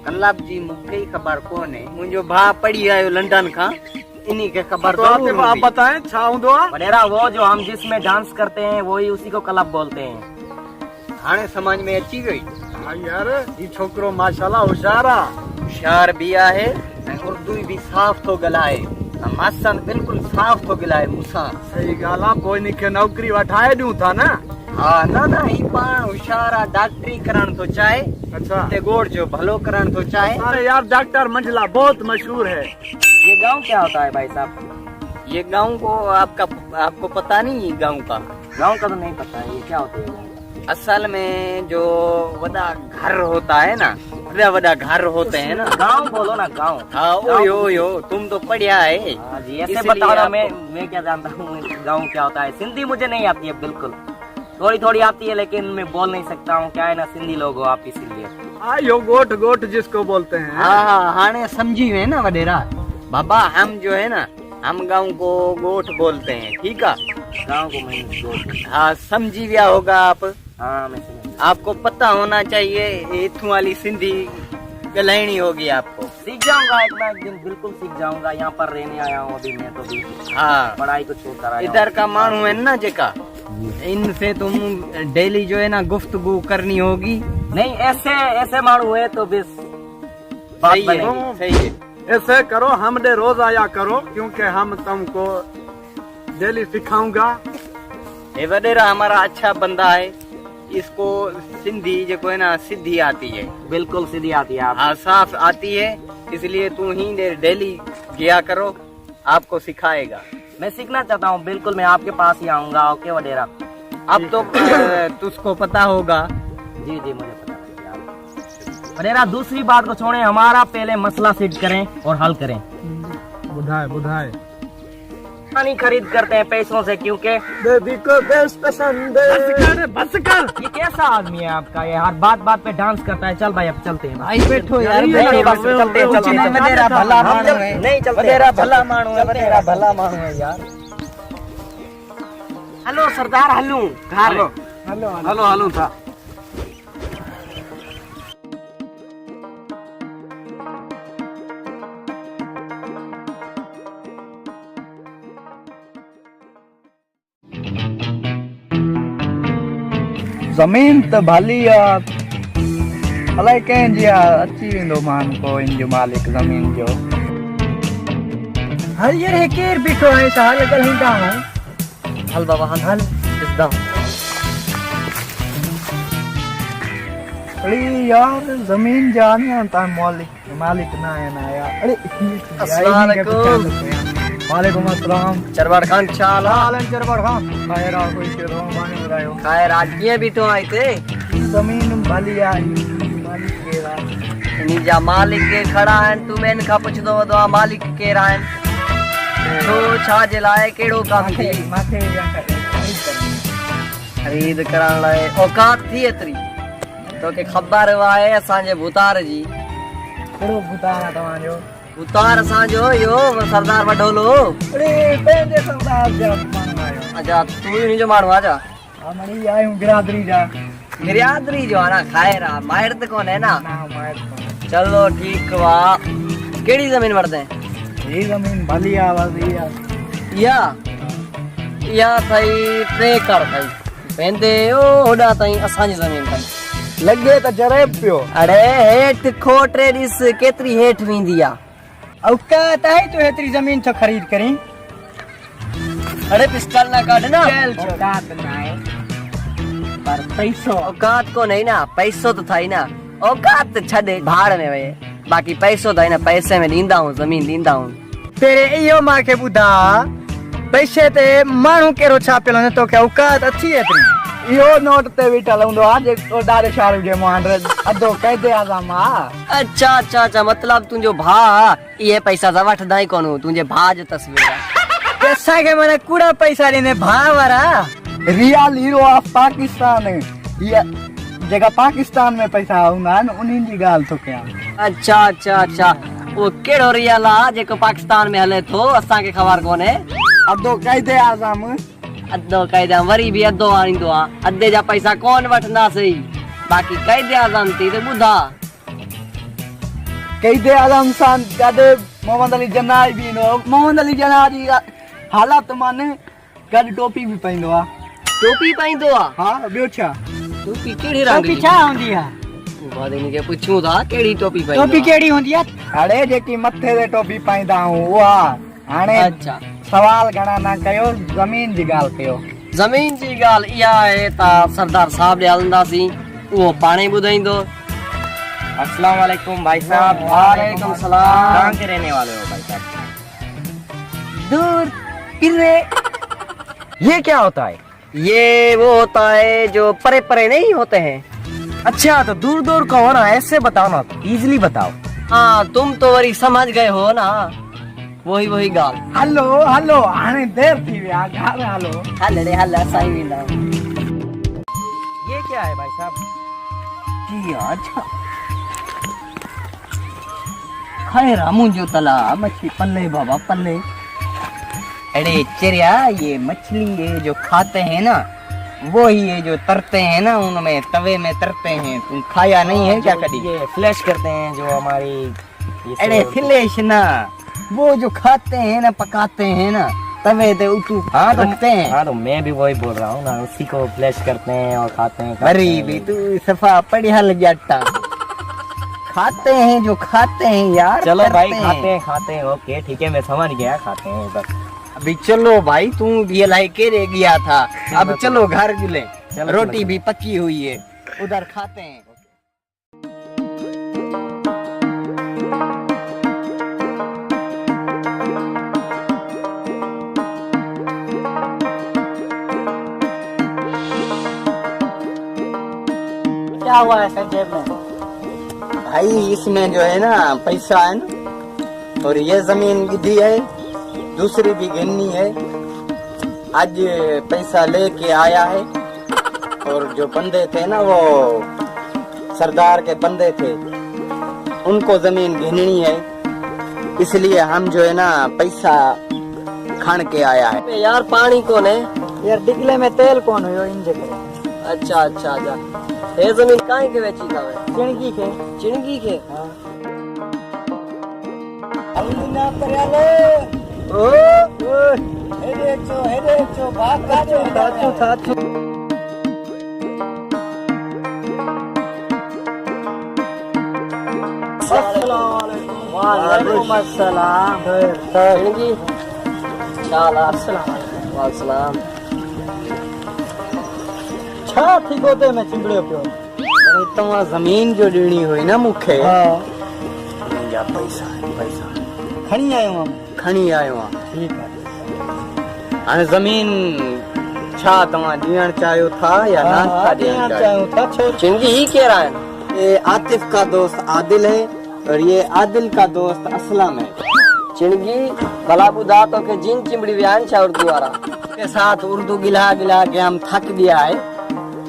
क्लब जी मूंखे ही ख़बर कोन्हे मुंहिंजो भाउ पढ़ी आयो लंडन खां इन्हीं के खबर तो आप बताएं छा हूंदो वडेरा वो जो हम जिसमें डांस करते हैं वही उसी को क्लब बोलते हैं हाणे समझ में अची वई हाँ यार ये छोकरो माशाल्लाह होशियार आहे होशियार भी आहे ऐं उर्दू भी साफ़ थो ॻाल्हाए मासन बिल्कुलु साफ़ थो ॻाल्हाए मूंसां सही ॻाल्हि आहे पोइ इनखे नौकरी वठाए ॾियूं था न हा न ही पाण होशियार आहे डॉक्टरी करण थो चाहे अच्छा ते गोड़ जो भलो करण तो चाहे अरे यार डॉक्टर मंझला बहुत मशहूर है ये गांव क्या होता है भाई साहब ये गांव को आपको पता नहीं ये गांव का तो नहीं पता है ये क्या होता है असल में जो बड़ा घर होता है ना बड़ा घर होते हैं ना गांव बोलो ना गांव हाँ ओयो तुम तो पढ़िया है जी ऐसे बता रहा मैं क्या जानता हूँ गांव क्या होता है सिंधी मुझे नहीं आती है बिल्कुल थोड़ी थोड़ी आती है लेकिन मैं बोल नहीं सकता हूँ क्या है ना सिंधी लोग हो आप इसीलिए आयो गोट गोट जिसको बोलते हैं हाँ हाने समझी हुए ना वडेरा बाबा हम जो है ना हम गांव को गोट बोलते हैं ठीक है गांव को मैं गोट हाँ समझी गया होगा आप हाँ मैं आपको पता होना चाहिए इथू वाली सिंधी गलाइनी होगी आपको सीख जाऊंगा एक दिन बिल्कुल सीख जाऊंगा यहाँ पर रहने आया हूँ अभी मैं तो भी हाँ पढ़ाई को छोड़कर इधर का मानू है ना जेका इनसे तुम डेली जो है ना गुफ्तगू करनी होगी नहीं ऐसे मानू है तो बस सही है ऐसे करो हम दे रोज आया करो क्योंकि हम तुमको डेली सिखाऊंगा ये वडेरा हमारा अच्छा बंदा है इसको सिंधी जो है ना सीधी आती है बिल्कुल सीधी आती है हाँ साफ आती है इसलिए तू ही डेली गया करो आपको सिखाएगा मैं सीखना चाहता हूँ बिल्कुल मैं आपके पास ही आऊंगा ओके वडेरा अब तो तुझको पता होगा जी मुझे पता है वडेरा दूसरी बात को छोड़े हमारा पहले मसला सेट करें और हल करें बुधाए पानी खरीद करते हैं पैसों से क्योंकि बेबी को बेस्ट पसंद है बस कर ये कैसा आदमी है आपका ये हर बात पे डांस करता है चल भाई अब चलते हैं भाई बैठो यार वडेरा भला मानू है नहीं चलते वडेरा भला मानू है वडेरा भला मानू है यार हेलो सरदार हलूं हेलो था जमीन तो भाली अलाए कंहिं जी अची वेंदो मान को इन जो मालिक जमीन जो हल यार केर बीठो है साल ॻाल्हाईंदा हल बाबा हल ॾिसदा अरे यार जमीन जान ता मालिक ना है ना यार अरे अस्सलाम वालेकुम वालेकुम अस्सलाम चरवार खान चाल चरवार खान खैर आ कोई के रो माने बतायो खैर आज किए भी तो आए थे जमीन भाली आई मालिक के रा निजा मालिक के खड़ा है तू मैन खा पुछ दो मालिक के रा है तो छा जे लाए केड़ो काम थी माथे या खरीद करण लाए औकात थी एतरी तो के खबर आहे असां जे भूतार जी केड़ो भूतार तवा जो उतार असांजो यो सरदार वडोलो। अरे पंहिंजे सरदार जा माण्हू आहियो। अच्छा तू ही जो माण्हू आजा। हा मणी आहियूं बिरादरी जा। बिरादरी जो आना खायर आ माहिर त कोन है ना। ना माहिर कोन्हे। चलो ठीक वा। केड़ी जमीन वठदे? ही ज़मीन भली आ वधी आ। या थई 3 एकड़ थई वेंदे ओ होॾा ताईं असांजी ज़मीन ताईं लॻे त जरे पियो। अड़े हेठ खोटे ॾिस केतिरी हेठ वेंदी आ। औकात आहे तो हेतिरी ज़मीन छो ख़रीद करीं? अरे पिस्टल ना काढ ना। औकात ना आहे पर पैसो औकात को नहीं ना पैसो तो था ही ना। औकात छॾे भाड़ में वए बाकी पैसो तो है ना पैसे में ॾींदा हूं ज़मीन ॾींदा हूं। पहिरें इहो मूंखे ॿुधा पैसे ते माण्हू कहिड़ो छापियल हूंदो तोखे औकात अथी एतिरी। इहो नोट ते बीठल हूंदो आहे जेको दारे शाहरुख जे मुंहुं अधो क़ैदे आज़म आहे। अच्छा अच्छा अच्छा मतलब तुंहिंजो भाउ इहे पैसा त वठंदा ई कोन तुंहिंजे भाउ जो तस्वीर आहे। असांखे माना कूड़ा पैसा ॾींदे भाउ वारा रियल हीरो ऑफ पाकिस्तान। इहा जेका पाकिस्तान में पैसा हूंदा आहिनि उन्हनि जी ॻाल्हि थो कयां। अच्छा अच्छा अच्छा वो केड़ो रियल आ जेको पाकिस्तान में हले थो असांखे ख़बर कोन्हे। अधो क़ैदे आज़म। अधो क़ैदे वरी भी अधो आणींदो आ अधे जा पैसा कोन वठंदासीं बाकी क़ैदे आज़म थी त ॿुधा। क़ैदे आज़म सां गॾु मोहम्मद अली जिन्ना बि ईंदो। मोहम्मद अली जिन्ना जी हालात माने गॾु टोपी बि पाईंदो आहे। टोपी पाईंदो आ? हा ॿियो छा। टोपी कहिड़ी रंग जी? टोपी छा हूंदी आहे? इनखे पुछूं था कहिड़ी टोपी पाईंदो? टोपी कहिड़ी हूंदी आहे? अड़े जेकी मथे ते टोपी पाईंदा आहियूं उहा। हाणे अच्छा सवाल घणा ना कयो ज़मीन जी ॻाल्हि कयो। ज़मीन जी ॻाल्हि इहा आहे त सरदार साहब ॾे हलंदासीं उहो पाणे ॿुधाईंदो। अस्सलाम वालेकुम भाई साहब। वालेकुम सलाम। कहाँ के रहने वाले हो भाई साहब? दूर किरे। ये क्या होता है? ये वो होता है जो परे परे नहीं होते हैं। अच्छा तो दूर दूर कौन है ऐसे बताओ ना इजीली बताओ। हाँ तुम तो वरी समझ गए हो ना वही वही गाल। हलो हलो हाणे देर थी विया घर हलो। हल रे हल असां ई वेंदा। ये क्या है भाई साहब? जी अच्छा खैर मुझे तला मछली पल्ले बाबा पल्ले। अरे चिड़िया ये मछली ये जो खाते हैं ना वो ही ये जो तरते हैं ना उनमें तवे में तरते हैं। तुम खाया नहीं है क्या कभी? ये फ्लैश करते हैं जो हमारी। अरे फ्लैश ना वो जो खाते हैं ना पकाते हैं ना तवे पे उतू रखते हैं। हाँ तो मैं भी वही बोल रहा हूँ ना उसी को फ्लैश करते हैं और खाते हैं। अरे भी तू सफा पढ़िया लग जाता। खाते हैं जो खाते हैं यार। चलो भाई खाते हैं ओके ठीक है मैं समझ गया खाते हैं बस। अभी चलो भाई तू भी लाई के रह गया था अब चलो घर जुले रोटी भी पकी हुई है उधर खाते हैं। क्या हुआ है सर जेब में? भाई इसमें जो है ना पैसा है ना और ये जमीन गिधी है दूसरी भी गिननी है। आज पैसा लेके आया है और जो बंदे थे ना वो सरदार के बंदे थे उनको जमीन गिननी है इसलिए हम जो है ना पैसा खान के आया है। यार पानी कौन है यार डिगले में तेल कौन हो इन जगह। अच्छा अच्छा अच्छा ये जमीन काहे के बेची था? चिणगी के। चिणगी के हाँ। ना परयालो ओ हेरे चो भाग काचो थाचो। वालेकुम अस्सलाम। चिणगी शाला अस्सलाम वालेकुम। छा थी गोदे में चिंबड़ियो पियो? अरे तव्हां ज़मीन जो ॾियणी हुई न मूंखे। हाँ या पैसा पैसा खणी आयो हम। खणी आयो आहियां। ठीक है हाणे ज़मीन छा तव्हां ॾियण चाहियो था या नाश्ता ॾियण चाहियो था? चिंगी ही केरु आहिनि? ये आतिफ का दोस्त आदिल है और ये आदिल का दोस्त असलम है। चिंगी भला ॿुधा तोखे जिन चिंबड़ी विया आहिनि छा उर्दू वारा? के साथ उर्दू गिला गिला के हम थक गया है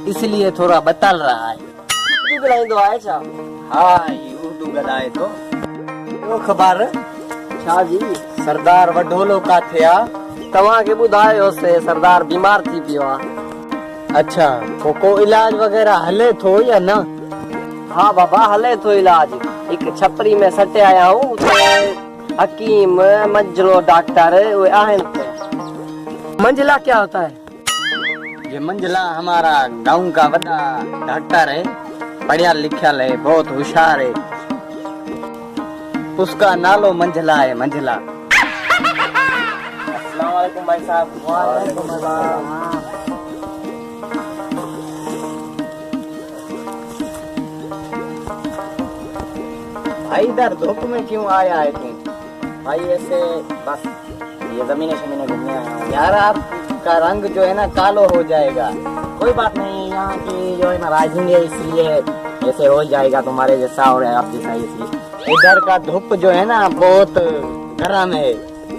इसलिए थोड़ा बतल रहा है। उर्दू ॻाल्हाईंदो आहे छा? हाँ ये उर्दू ॻाल्हाए थो। ॿियो ख़बर छा जी सरदार वडोलो का थिया तव्हां के बुधायो से सरदार बीमार थी पियो आ। अच्छा को इलाज वगैरह हले थो या ना? हाँ बाबा हले थो इलाज। एक छपरी में सटे आया हूँ उते हकीम मंजलो डॉक्टर वो आहन। मंजला क्या होता है? ये मंजला हमारा गांव का बड़ा डॉक्टर है, पढ़िया लिखा है, बहुत होशियार है। उसका नालो मंजला है, मंजला। अस्सलाम वालेकुम भाई साहब। वालेकुम अस्सलाम। भाई इधर धूप में क्यों आया है तू? भाई ऐसे बस ये जमीने शमीने घूमने आया हूँ। यार आपका रंग जो है ना कालो हो जाएगा। कोई बात नहीं, यहाँ की जो है ना राजनीति है इसलिए ऐसे हो जाएगा तुम्हारे जैसा और आप जैसा। इसलिए इधर का धूप जो है ना बहुत गर्म है,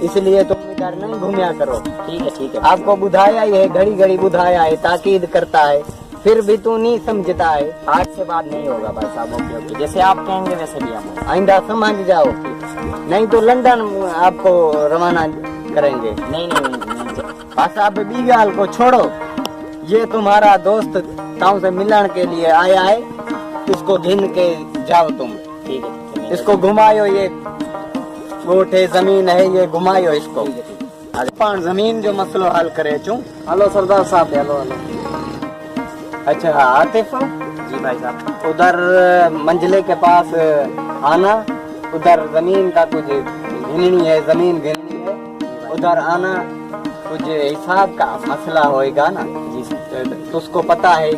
इसलिए तुम इधर नहीं घूमया करो। ठीक है ठीक है। आपको बुधाया ही है, घड़ी घड़ी बुधाया है, ताकीद करता है, फिर भी तू नहीं समझता है। आज से बात नहीं होगा भाई साहब। ओके ओके, जैसे आप कहेंगे वैसे भी हम आइंदा समझ जाओ, नहीं तो लंदन आपको रवाना करेंगे। नहीं नहीं, नहीं। बस आप भी गाल को छोड़ो, ये तुम्हारा दोस्त ताऊ से मिलने के लिए आया है, इसको घिन के जाओ तुम। ठीक है, इसको घुमायो, ये गोठे जमीन है, ये घुमायो इसको। पान जमीन जो मसलो हल करे चू। हेलो सरदार साहब। Hello hello. अच्छा आतिफ जी भाई साहब, उधर मंजिले के पास आना, उधर जमीन का कुछ घिननी है, जमीन घिननी है, उधर आना, कुछ हिसाब का मसला होएगा ना जी। तो उसको पता है,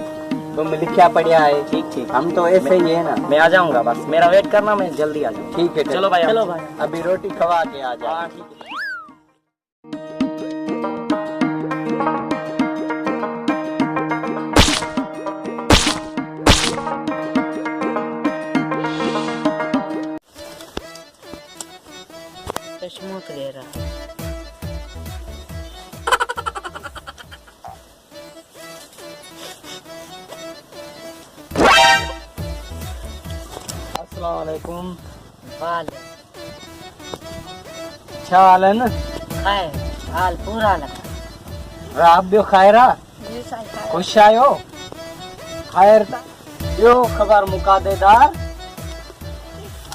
तुम लिखा पढ़िया है। ठीक ठीक, हम तो ऐसे ही है ना। मैं आ जाऊंगा, बस मेरा वेट करना, मैं जल्दी आ जाऊंगा। ठीक है चलो भाई, चलो भाई, अभी रोटी खवा के आ जाओ। ठीक है। चश्मों ले रहा अस्सलाम वालेकुम। बाल अच्छा हाल है ना? खाए हाल पूरा लगा। राब भी खायरा खुश आयो खैर यो खबर मुकादेदार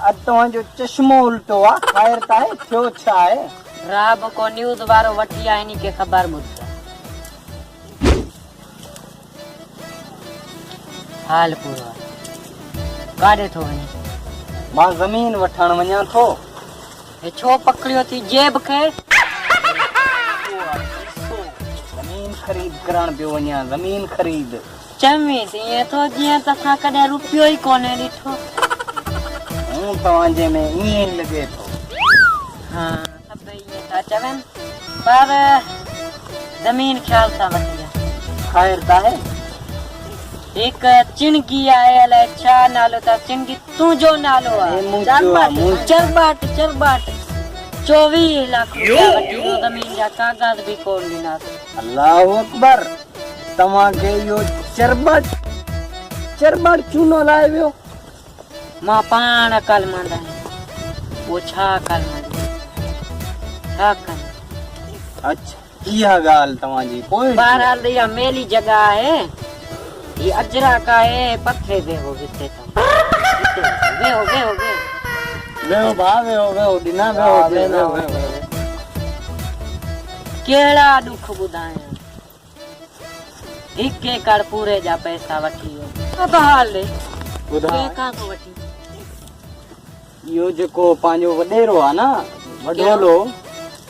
अतो जो चश्मो उल्टो आ खैर ता है थियो छा है। राब को न्यूज़ वारो वठी आ इनी के खबर बुझ हाल पूरा काडे थो वनी। मां जमीन वठण वञा थो। हे छो पकड़ियो थी जेब के? जमीन खरीद करण पियो वञा, जमीन खरीद। चमी ये तो जिया तसा कदे रुपयो ही कोने ॾिठो। हूं तवांजे में इए लगे थो। हां सब ये था चवन, पर जमीन ख्याल सा वठी खैर ता है। एक चिणगी आए अले छा नालो था चिणगी तू जो नालो है चरबाट चरबाट 24 लाख रुपया वठी जमीन जा कागज भी कोन ॾिना। अल्लाह अकबर, तव्हां के यो चरबाट चरबाट चूनो लाए वियो? मां पाण कल मंदा वो छा कल मंदा छा कर। अच्छा इहा गाल तव्हां जी कोई बहरहाल ये मेली जगह है, ये अजरा का है, पत्थरे दे हो गिते तो वे हो वेहो भा वेहो दिना वेहो केड़ा दुख बुधाए। एक एकड़ पूरे जा पैसा वठी तो हाल ले बुधा का को वठी। यो जेको पांजो वडेरो आ ना वडोलो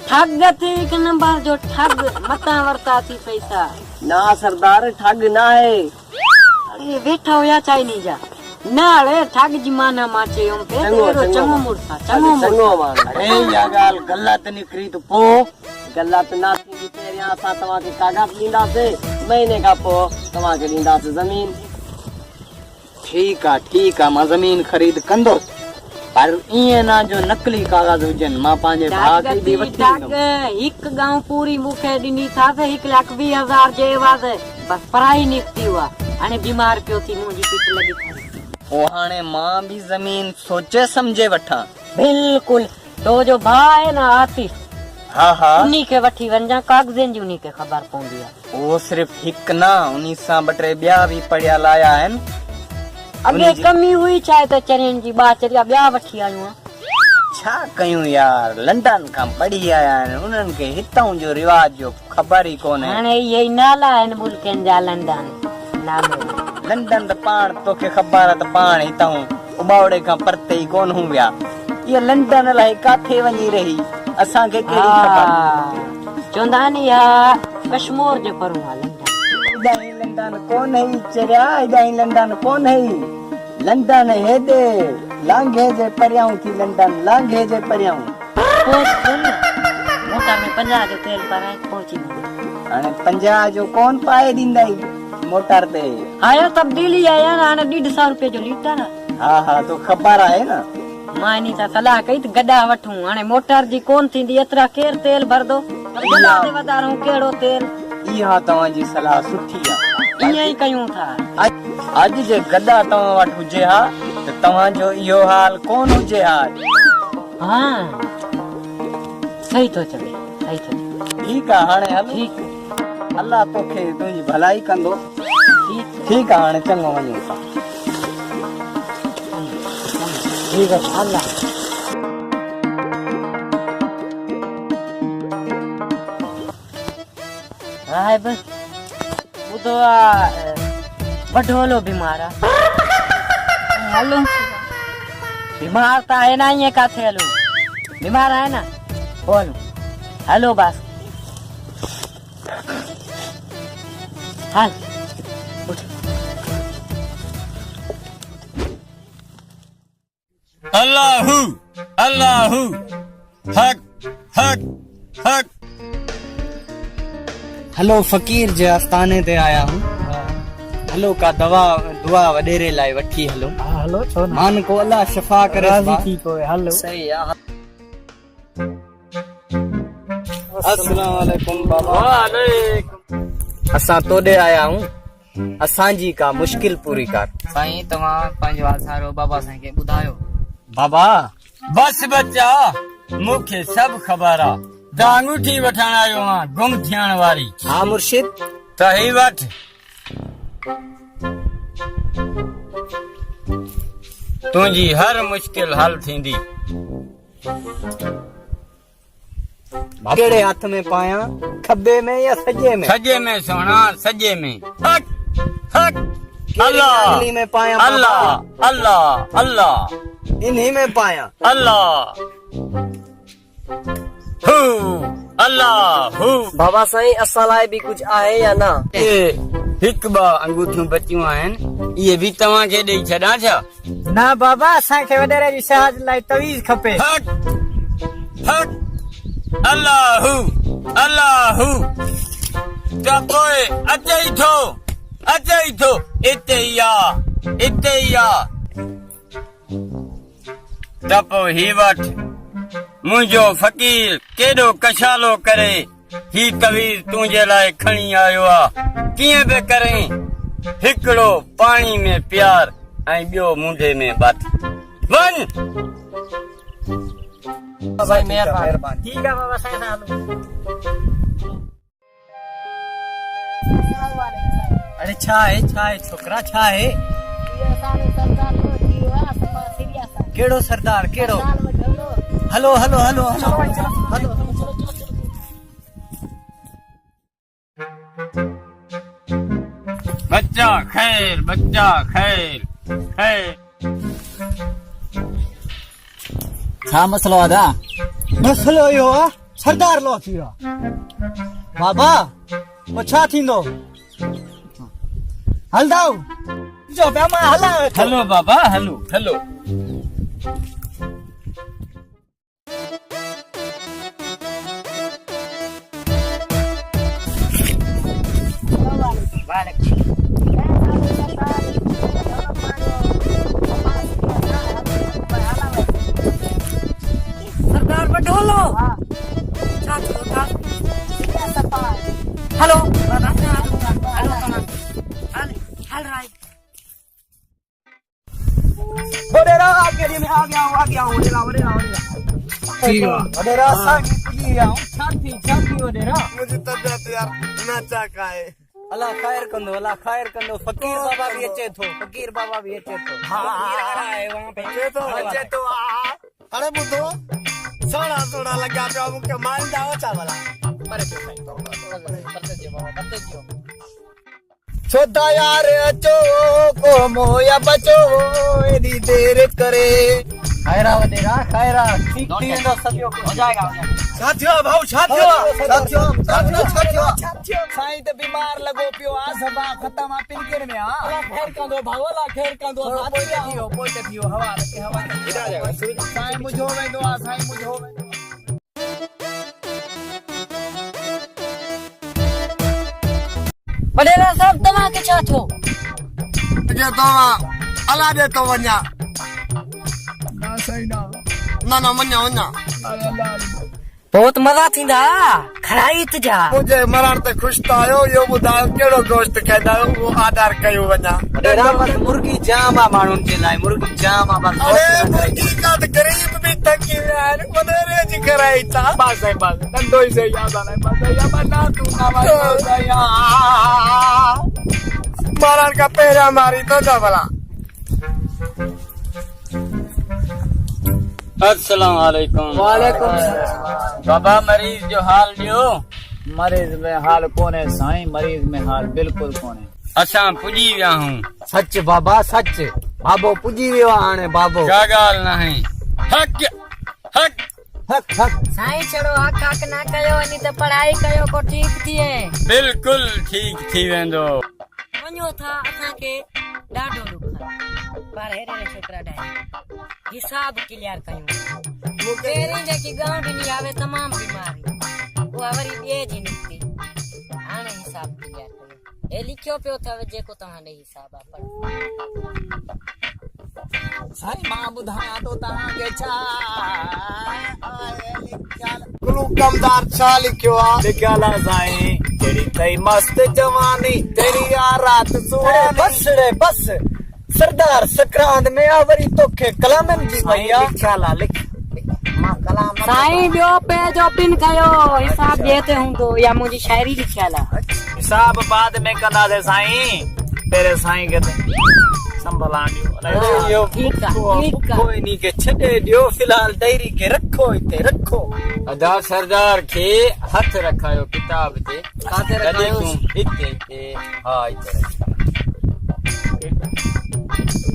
ठग थी एक नंबर जो ठग मता वरता थी पैसा। ना सरदार ठग ना है। अरे बैठा होया चाइनी जा नाले ठग जमाना माचे हम पे तेरो चंगो मुर्सा चंगो मान। अरे या गाल गलत निकरी तो पो गलत ना थी तेरे यहां सा तवा के कागज लींदा से महीने का पो तवा के लींदा से जमीन। ठीक आ मां जमीन खरीद कंदो, पर इए ना जो नकली कागज हुजन मां पांजे भाग दी वठी। एक गांव पूरी मुखे दिनी था से 1,20,000 जे वाज बस पराई निकती हुआ अने बीमार पियो थी मुजी पीठ लगी थी। ओ हाने मां भी जमीन सोचे समझे वठा। बिल्कुल तो जो भाउ आहे न आतिश, हाँ हाँ उन्ही खे वठी वञा, कागज़नि जी उन्ही खे ख़बर पवंदी आहे। वो सिर्फ हिक ना, उन्हीं सां ॿ टे ॿिया बि पढ़ियल आया आहिनि। अॻे कमी हुई छा त चरियनि जी, ॿा चरिया ॿिया वठी आयूं आहिनि। छा कयूं यार, लंडन खां पढ़ी आया आहिनि, उन्हनि खे हितां जो रिवाज जो ख़बर ई कोन्हे। हाणे इहे ई नाला आहिनि मुल्कनि जा, लंडन नालो। लंडन त पाण तोखे ख़बर आहे त पाण हितां उबावड़े खां परते ई कोन हूं विया। इहा लंडन अलाए काथे वञी रही, असांखे कहिड़ी ख़बर। चवंदा आहिनि इहा कश्मीर जे परूं आहे लंडन। इदाई लंडन कोन्हे चरिया, इदाई लंडन कोन्हे। लंडन हेॾे लांघे जे परियां थी, लंडन लांघे जे परियां। मोटर में 50 जो तेल पाए पहुची वेंदी। हाणे 50 जो कोन पाए ॾींदाई मोटर ते। हाणे तब्दीली आहे न, हाणे 150 रुपए जो लीटर आहे। हा हा तो ख़बर आहे न। मां इन सां सलाह कई त गॾा वठूं, हाणे मोटर जी कोन थींदी, एतिरा केरु तेल भरदो, गॾा ते वधारूं कहिड़ो तेल। इहा तव्हांजी सलाह सुठी आहे, ईअं ई कयूं था। अॼु जे गॾा तव्हां वटि हुजे हा त तव्हांजो इहो हाल कोन हुजे हा। हाँ सही तो चवे, सही तो चवे। ठीकु आहे हाणे हल, ठीकु, अल्लाह तोखे तुंहिंजी भलाई कंदो। ठीकु आहे हाणे चङो वञूं था। ठीक है अल्लाह। राय बस वो तो बढोलो बीमार है। हलो बीमार तो है ना, ये काथे हलो बीमार है ना, बोलो हेलो बस हाल अल्लाहू अल्लाहू हक हक हक। हलो फकीर जे आस्थाने ते आया हूं। हलो का दवा दुआ वडेरे लाइ वठी हलो। हलो छो न, मान को अल्लाह शफा करे। राजी थी पोइ हलो। सही है। अस्सलाम वालेकुम बाबा। वालेकुम। असां तोड़े आया हूं, असांजी का मुश्किल पूरी कर। साईं तव्हां पंहिंजो आसारो बाबा साईं खे ॿुधायो। बाबा बस बच्चा, मूंखे सभु ख़बर आहे। त अंगूठी वठण आयो आहियां गुम थियण वारी। हा मुर्शिद त ही वठ। तुंहिंजी हर मुश्किल हल थींदी। कहिड़े हथ में पायां, खब्बे में या सजे में? सजे में सोना, सजे में। हक हक। अल्लाह अंगली में पायां? अल्लाह अल्लाह अल्लाह। इन्हीं में पाया? अल्लाह हू अल्लाह हू। बाबा साईं असां लाइ बि कुछ आहे या ना? हिक ॿ अंगूठियूं बचियूं आहिनि, इहे बि तव्हांखे ॾेई छॾां छा? ना बाबा, असांखे वॾेरे जी शहादत लाइ तवीज़ खपे। हक हक। अल्लाह हू अल्लाह हू। त पोइ अचे ई थो, अचे ई थो। इते ई आ, इते ई आ। त पोइ ही वठ। मुंहिंजो फ़कीर केॾो कशालो करे ही तवीज़ तुंहिंजे लाइ खणी आयो आहे। कीअं बि करे हिकिड़ो पाणी में प्यार ऐं ॿियो मुंडे में बत। वञ। भाई मेहरबानी। ठीक है बाबा साईं हलो। अरे छा है छोकरा, छा है? केड़ो सरदार केड़ो? Hello hello hello hello hello. बच्चा खैर, बच्चा खैर खैर। छा मसलो आदा? मसलो इहो आहे सरदार लो थी वियो। बाबा ओ छा थींदो? हलदाऊ जो पिया मां हलां। हलो बाबा हलो हलो। सरदार बडोलो हेलो आ गया हूं, आ गया हूं। वडेरा सागी पुजी आऊं छाती छाती वडेरा मुझे तबियत यार नाचा का है। अल्लाह खैर कंदो फकीर बाबा भी अचे थो अचे तो अरे बुधो सोना लगा पिया मुके मांदा हो चावला छोटा यार अचो को मोया बचो एदी देर करे खैरा वडेरा खैरा ठीक ठीक तो सब हो जाएगा साथियों भाऊ साथियों साईं तो बीमार लगो पियो आ सभा खत्म आ पिनकेर में हां खैर कंदो भावला खैर कंदो पोइते थियो हवा के हवा इधर जाएगा साईं मुझो वेंदो आ साईं मुझो वेंदो वडेरा साहब तव्हां के छा थियो जे तव्हां अला दे तो वञा ना सही ना ना वञा बहुत मजा थींदा खराई तुझा मुझे मरण ते खुश था आयो यो बुधायो केड़ो गोश्त खाइदा वो आधार कयो वञा वडेरा बस मुर्गी जाम आ माण्हुनि जे लाइ मुर्गी जाम आ बस अरे मुर्गी का तो गरीब भी थकी यार वनेरे जी कराई था बस नंदो ही से याद आना बस या बना तू ना या मरण का पहरा मारी तो जा भला अस्सलाम वालेकुम। वालेकुम बाबा मरीज जो हाल लियो मरीज में हाल कौन है साईं मरीज में हाल बिल्कुल कौन है असां पुजी विया हूं सच बाबा सच बाबो पुजी वियो हाणे बाबो का गाल नहीं हक हक हक हक साईं चढ़ो हक हक ना कयो वनी त पढ़ाई कयो को ठीक थिए बिल्कुल ठीक थी वेंदो वञो था असां के ॾाढो दुख पर हेरे छोकरा ॾाढा हिसाब क्लियर कयूं पहिरीं जेकी गांव ॾिनी आवे तमाम बीमारी उहा वरी ॿिए जी निकती हाणे हिसाब क्लियर कयूं हे लिखियो पियो अथव जेको तव्हां ॾे हिसाब आहे पर साईं मां बुधाया तो तहां के छा गुरु कमदार छा लिखियो आ लिखियल आहे साईं तेरी तई मस्त जवानी तेरी आ रात सुहानी बस सरदार सकरांत में आ वरी तोखे कलामन जी भैया लिखियल आहे लिख मां कलाम साईं ॿियो पेज ओपन कयो हिसाब ॾिए ते हूंदो या मुंहिंजी शायरी लिखियल आहे हिसाब बाद में कंदासीं साईं तेरे साईं के संभला ॾियो ठीक आहे कोई नहीं के छॾे ॾियो फिलहाल डायरी के रखो हिते रखो अदा सरदार के हथ रखायो किताब ते काथे रखायो हिते हा हिते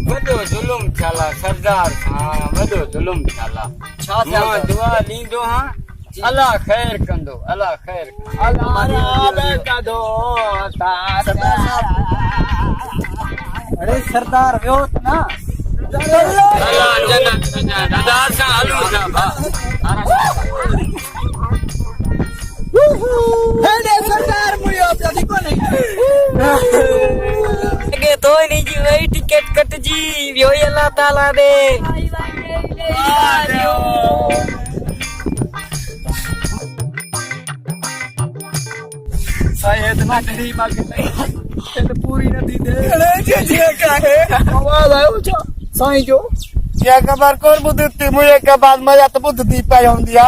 वॾो ज़ुल्म थियला सरदार खां वॾो ज़ुल्म थियला छा थिया मां दुआ ॾींदो हां अल्लाह खैर कंदो अल्लाह खैर कंदो अरे सरदार वियो ना अल्लाह जन्नत दादा सां हलूं था भा हेडे सरदार मुयो जदी को नहीं के तो नहीं जी वही टिकट कट जी वियो अल्लाह ताला दे शायद ना तेरी मां के नहीं पूरी नदी दे जे का है आवाज आयो छा साईं जो ये खबर कोन बुद्धि मुझे के बाद मजा तो बुद्ध दी पाई होंदिया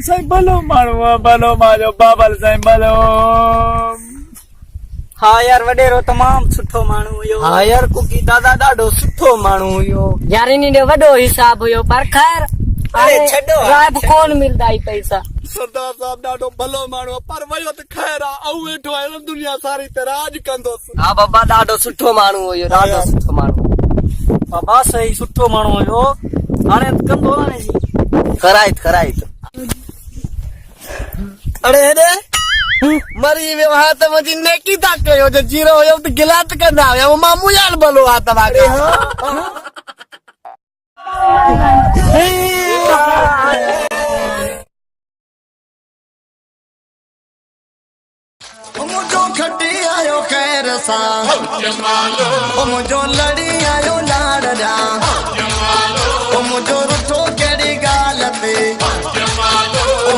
साईं भलो मारो बाबल साईं भलो हाँ यार वडेरो तमाम सुठो माण्हू हुयो हाँ यार कुकी दादा ॾाढो सुठो माण्हू हुयो यार इन ॾे वॾो हिसाब हुयो पर खैर अरे छॾो राब कोन मिलदा ई पैसा सरदार साहब ॾाढो भलो माण्हू पर वयो त खैर आ ऐं वेठो आहे दुनिया सारी ते राज कंदोसि हाँ बाबा ॾाढो सुठो माण्हू हुयो ॾाढो सुठो माण्हू बाबा सही सुठो माण्हू हुयो हाणे कंदो हाणे जी कराइत अरे हेॾे मरी वियो हा त मुंहिंजी नेकी था कयो जो जीरो हुयो त गिलात कंदा हुया मां मुयाल भलो हा तव्हां मुझो खटी आयो खैर सां मुझो लड़ी आयो लाड़ मुझो रुठो कहिड़ी ॻाल्हि ते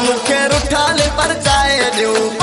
मूंखे रुठाल परचाए ॾियो कयूं